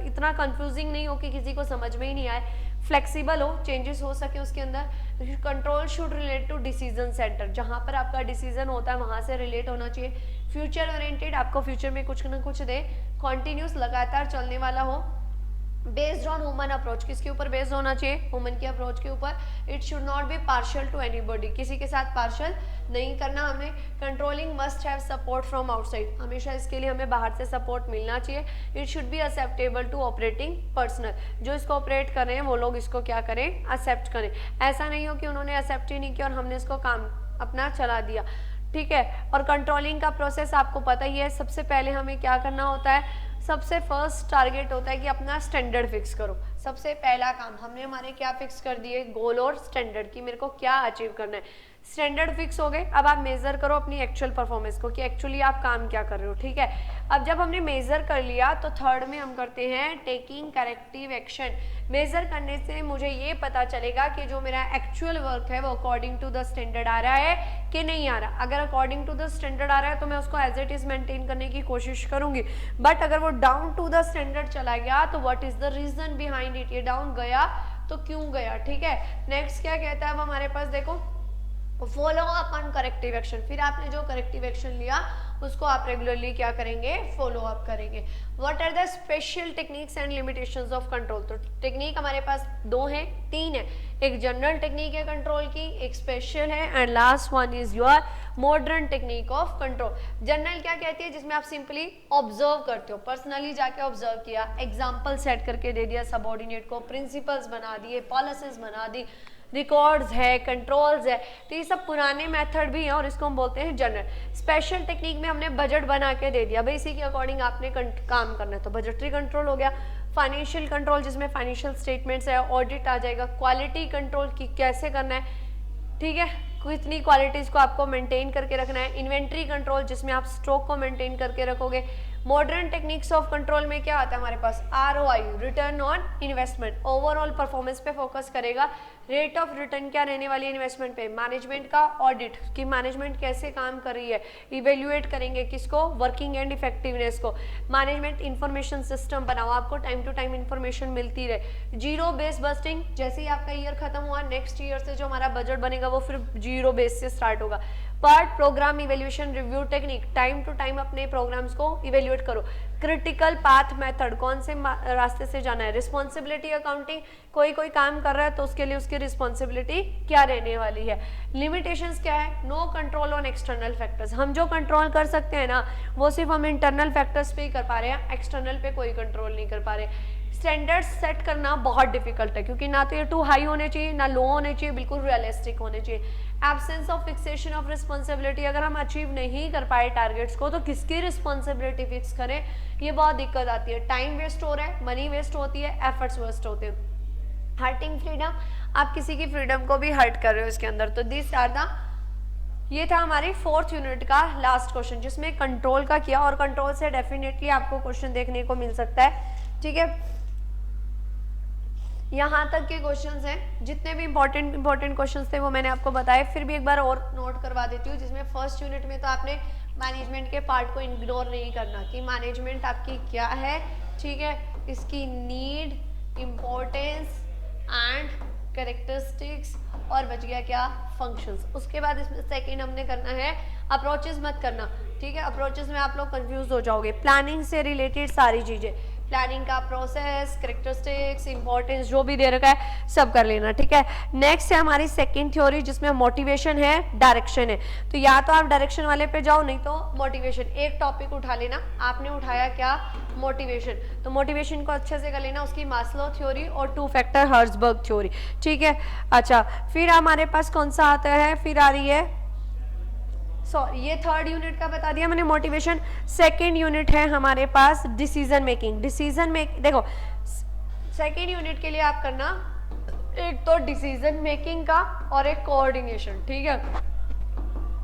इतना कंफ्यूजिंग नहीं हो कि किसी को समझ में ही नहीं आए, फ्लेक्सिबल हो, चेंजेस हो सके उसके अंदर। Control should relate to decision centre, जहाँ पर आपका डिसीजन होता है वहाँ से रिलेट होना चाहिए। फ्यूचर ओरिएंटेड, आपको फ्यूचर में कुछ ना कुछ दे, कॉन्टिन्यूस, लगातार चलने वाला हो। बेस्ड ऑन ह्यूमन अप्रोच, किसके ऊपर बेस्ड होना चाहिए, ह्यूमन के अप्रोच के ऊपर। It should not be partial to anybody, किसी के साथ पार्शियल नहीं करना हमें। Controlling must have support from outside, हमेशा इसके लिए हमें बाहर से सपोर्ट मिलना चाहिए। It should be acceptable to operating personal, जो इसको ऑपरेट कर रहे हैं वो लोग इसको क्या करें, एक्सेप्ट करें। ऐसा नहीं हो कि उन्होंने एक्सेप्ट ही नहीं किया और हमने इसको काम अपना चला दिया, ठीक है। और कंट्रोलिंग का प्रोसेस आपको पता ही है, सबसे पहले हमें क्या करना होता है, सबसे फर्स्ट टारगेट होता है कि अपना स्टैंडर्ड फिक्स करो। सबसे पहला काम हमने हमारे क्या फिक्स कर दिए, गोल और स्टैंडर्ड, कि मेरे को क्या अचीव करना है। स्टैंडर्ड फिक्स हो गए, अब आप मेजर करो अपनी एक्चुअल परफॉर्मेंस को कि एक्चुअली आप काम क्या कर रहे हो, ठीक है। अब जब हमने मेजर कर लिया तो थर्ड में हम करते हैं टेकिंग करेक्टिव एक्शन। मेजर करने से मुझे ये पता चलेगा कि जो मेरा एक्चुअल वर्क है वो अकॉर्डिंग टू द स्टैंडर्ड आ रहा है कि नहीं आ रहा। अगर अकॉर्डिंग टू द स्टैंडर्ड आ रहा है तो मैं उसको एज इट इज मेंटेन करने की कोशिश करूंगी, बट अगर वो डाउन टू द स्टैंडर्ड चला गया तो what is the reason behind it, ये डाउन गया तो क्यों गया, ठीक है। नेक्स्ट क्या कहता है अब हमारे पास, देखो follow up on corrective action. फिर आपने जो करेक्टिव एक्शन लिया उसको आप रेगुलरली क्या करेंगे, फॉलो अप करेंगे। What are the special techniques and limitations of control. तो टेक्निक हमारे पास 2 हैं, 3 है, एक जनरल टेक्निक है कंट्रोल की, एक स्पेशल है, and last one is your modern technique of control. General क्या कहती है, जिसमें आप सिंपली ऑब्जर्व करते हो, पर्सनली जाके ऑब्जर्व किया, एग्जाम्पल सेट करके दे दिया सबऑर्डिनेट को, प्रिंसिपल्स बना दिए, पॉलिसीज बना दी, रिकॉर्ड्स है, कंट्रोल्स है, तो ये सब पुराने मेथड भी हैं और इसको हम बोलते हैं जनरल। स्पेशल टेक्निक में हमने बजट बना के दे दिया, भाई इसी के अकॉर्डिंग आपने काम करना है, तो बजटरी कंट्रोल हो गया। फाइनेंशियल कंट्रोल जिसमें फाइनेंशियल स्टेटमेंट्स है, ऑडिट आ जाएगा। क्वालिटी कंट्रोल की कैसे करना है, ठीक है, कितनी क्वालिटीज को आपको मेंटेन करके रखना है। इन्वेंट्री कंट्रोल जिसमें आप स्टॉक को मेंटेन करके रखोगे। मॉडर्न टेक्निक्स ऑफ कंट्रोल में क्या आता है हमारे पास, ROI, return on investment, overall performance पे फोकस करेगा। रेट ऑफ रिटर्न क्या रहने वाली है इन्वेस्टमेंट पे। मैनेजमेंट का ऑडिट कि मैनेजमेंट कैसे काम कर रही है, इवेल्युएट करेंगे किसको, वर्किंग एंड इफेक्टिवनेस को। मैनेजमेंट इंफॉर्मेशन सिस्टम बनाओ, आपको टाइम टू टाइम इंफॉर्मेशन मिलती रहे। जीरो बेस बस्टिंग, जैसे ही आपका ईयर खत्म हुआ नेक्स्ट ईयर से जो हमारा बजट बनेगा वो फिर जीरो बेस से स्टार्ट होगा। Part programme evaluation review technique, time to time अपने प्रोग्राम्स को इवेल्युएट करो। क्रिटिकल पाथ मेथड, कौन से रास्ते से जाना है। रिस्पॉन्सिबिलिटी अकाउंटिंग, कोई काम कर रहा है तो उसके लिए उसकी रिस्पॉन्सिबिलिटी क्या रहने वाली है। लिमिटेशंस क्या है, no control on external factors, हम जो कंट्रोल कर सकते हैं ना वो सिर्फ हम इंटरनल फैक्टर्स पे ही कर पा रहे हैं, एक्सटर्नल पे कोई कंट्रोल नहीं कर पा रहे। स्टैंडर्ड्स सेट करना बहुत डिफिकल्ट है क्योंकि ना तो ये टू हाई होने चाहिए ना लो होने चाहिए, बिल्कुल रियलिस्टिक होने चाहिए। Absence of fixation of responsibility, अगर हम अचीव नहीं कर पाए टारगेट्स को तो किसकी रिस्पॉन्सिबिलिटी फिक्स करें, ये बहुत दिक्कत आती है। टाइम वेस्ट हो रहा है, मनी वेस्ट होती है, एफर्ट्स वेस्ट होते हैं। हर्टिंग फ्रीडम, आप किसी की फ्रीडम को भी हर्ट कर रहे हो इसके अंदर। तो दिस आर द, ये था हमारे 4th यूनिट का लास्ट क्वेश्चन जिसमें कंट्रोल का किया, और कंट्रोल से डेफिनेटली आपको क्वेश्चन देखने को मिल सकता है, ठीक है। यहाँ तक के क्वेश्चंस हैं, जितने भी इंपॉर्टेंट क्वेश्चंस थे वो मैंने आपको बताए, फिर भी एक बार और नोट करवा देती हूँ। जिसमें फर्स्ट यूनिट में तो आपने मैनेजमेंट के पार्ट को इग्नोर नहीं करना कि मैनेजमेंट आपकी क्या है, ठीक है, इसकी नीड, इम्पोर्टेंस एंड कैरेक्टरिस्टिक्स, और बच गया क्या, फंक्शंस। उसके बाद इसमें सेकंड हमने करना है अप्रोचेस मत करना, ठीक है, अप्रोचेस में आप लोग कंफ्यूज हो जाओगे। प्लानिंग से रिलेटेड सारी चीजें, प्लानिंग का प्रोसेस, कैरेक्टरिस्टिक्स, इंपॉर्टेंस जो भी दे रखा है सब कर लेना, ठीक है। नेक्स्ट है हमारी सेकंड थ्योरी जिसमें मोटिवेशन है, डायरेक्शन है। तो या तो आप डायरेक्शन वाले पे जाओ, नहीं तो मोटिवेशन। एक टॉपिक उठा लेना, आपने उठाया क्या, मोटिवेशन, तो मोटिवेशन को अच्छे से कर लेना, उसकी मास्लो थ्योरी और 2 फैक्टर हर्ट्जबर्ग थ्योरी, ठीक है। अच्छा, फिर हमारे पास कौन सा आता है, फिर आ रही है, सॉरी ये 3rd यूनिट का बता दिया मैंने मोटिवेशन। सेकंड यूनिट है हमारे पास डिसीजन मेकिंग। डिसीजन मेकिंग देखो, सेकंड यूनिट के लिए आप करना एक तो डिसीजन मेकिंग का और एक कोऑर्डिनेशन, ठीक है।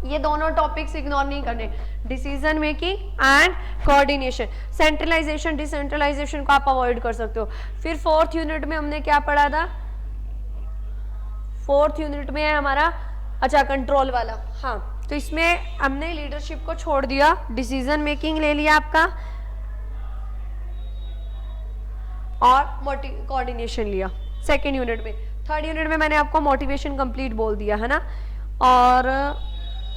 ये दोनों टॉपिक्स इग्नोर नहीं करने, decision making and coordination. Centralisation decentralisation को आप अवॉइड कर सकते हो। फिर 4th यूनिट में हमने क्या पढ़ा था, 4th यूनिट में है हमारा, अच्छा कंट्रोल वाला, हाँ, तो इसमें हमने लीडरशिप को छोड़ दिया, डिसीजन मेकिंग ले लिया आपका और कोऑर्डिनेशन लिया सेकेंड यूनिट में। 3rd यूनिट में मैंने आपको मोटिवेशन कंप्लीट बोल दिया है ना, और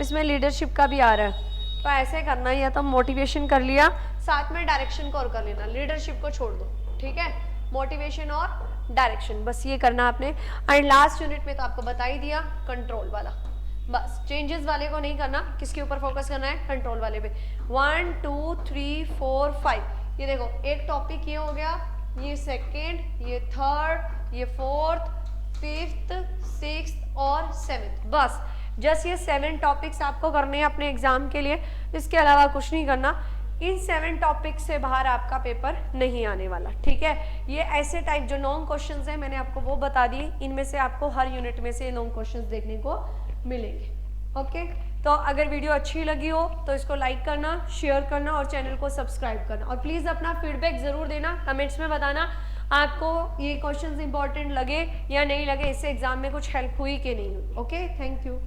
इसमें लीडरशिप का भी आ रहा है, तो ऐसे करना, या तो मोटिवेशन कर लिया साथ में डायरेक्शन को और कर लेना, लीडरशिप को छोड़ दो, ठीक है, मोटिवेशन और डायरेक्शन, बस ये करना आपने। एंड लास्ट यूनिट में तो आपको बता ही दिया कंट्रोल वाला, बस चेंजेस वाले को नहीं करना, किसके ऊपर फोकस करना है, कंट्रोल वाले पे। 1 2 3 4 5, ये देखो एक टॉपिक ये हो गया, ये सेकेंड, ये थर्ड, ये 4th, 5th, 6th और 7th, बस जस्ट ये 7 टॉपिक्स आपको करने हैं अपने एग्जाम के लिए, इसके अलावा कुछ नहीं करना। इन 7 टॉपिक से बाहर आपका पेपर नहीं आने वाला, ठीक है। ये ऐसे टाइप जो लॉन्ग क्वेश्चंस हैं मैंने आपको वो बता दिए, इनमें से आपको हर यूनिट में से लॉन्ग क्वेश्चंस देखने को मिलेंगे। ओके, तो अगर वीडियो अच्छी लगी हो तो इसको लाइक करना, शेयर करना और चैनल को सब्सक्राइब करना, और प्लीज़ अपना फीडबैक ज़रूर देना, कमेंट्स में बताना आपको ये क्वेश्चंस इंपॉर्टेंट लगे या नहीं लगे, इससे एग्जाम में कुछ हेल्प हुई कि नहीं हुई। Okay, thank you.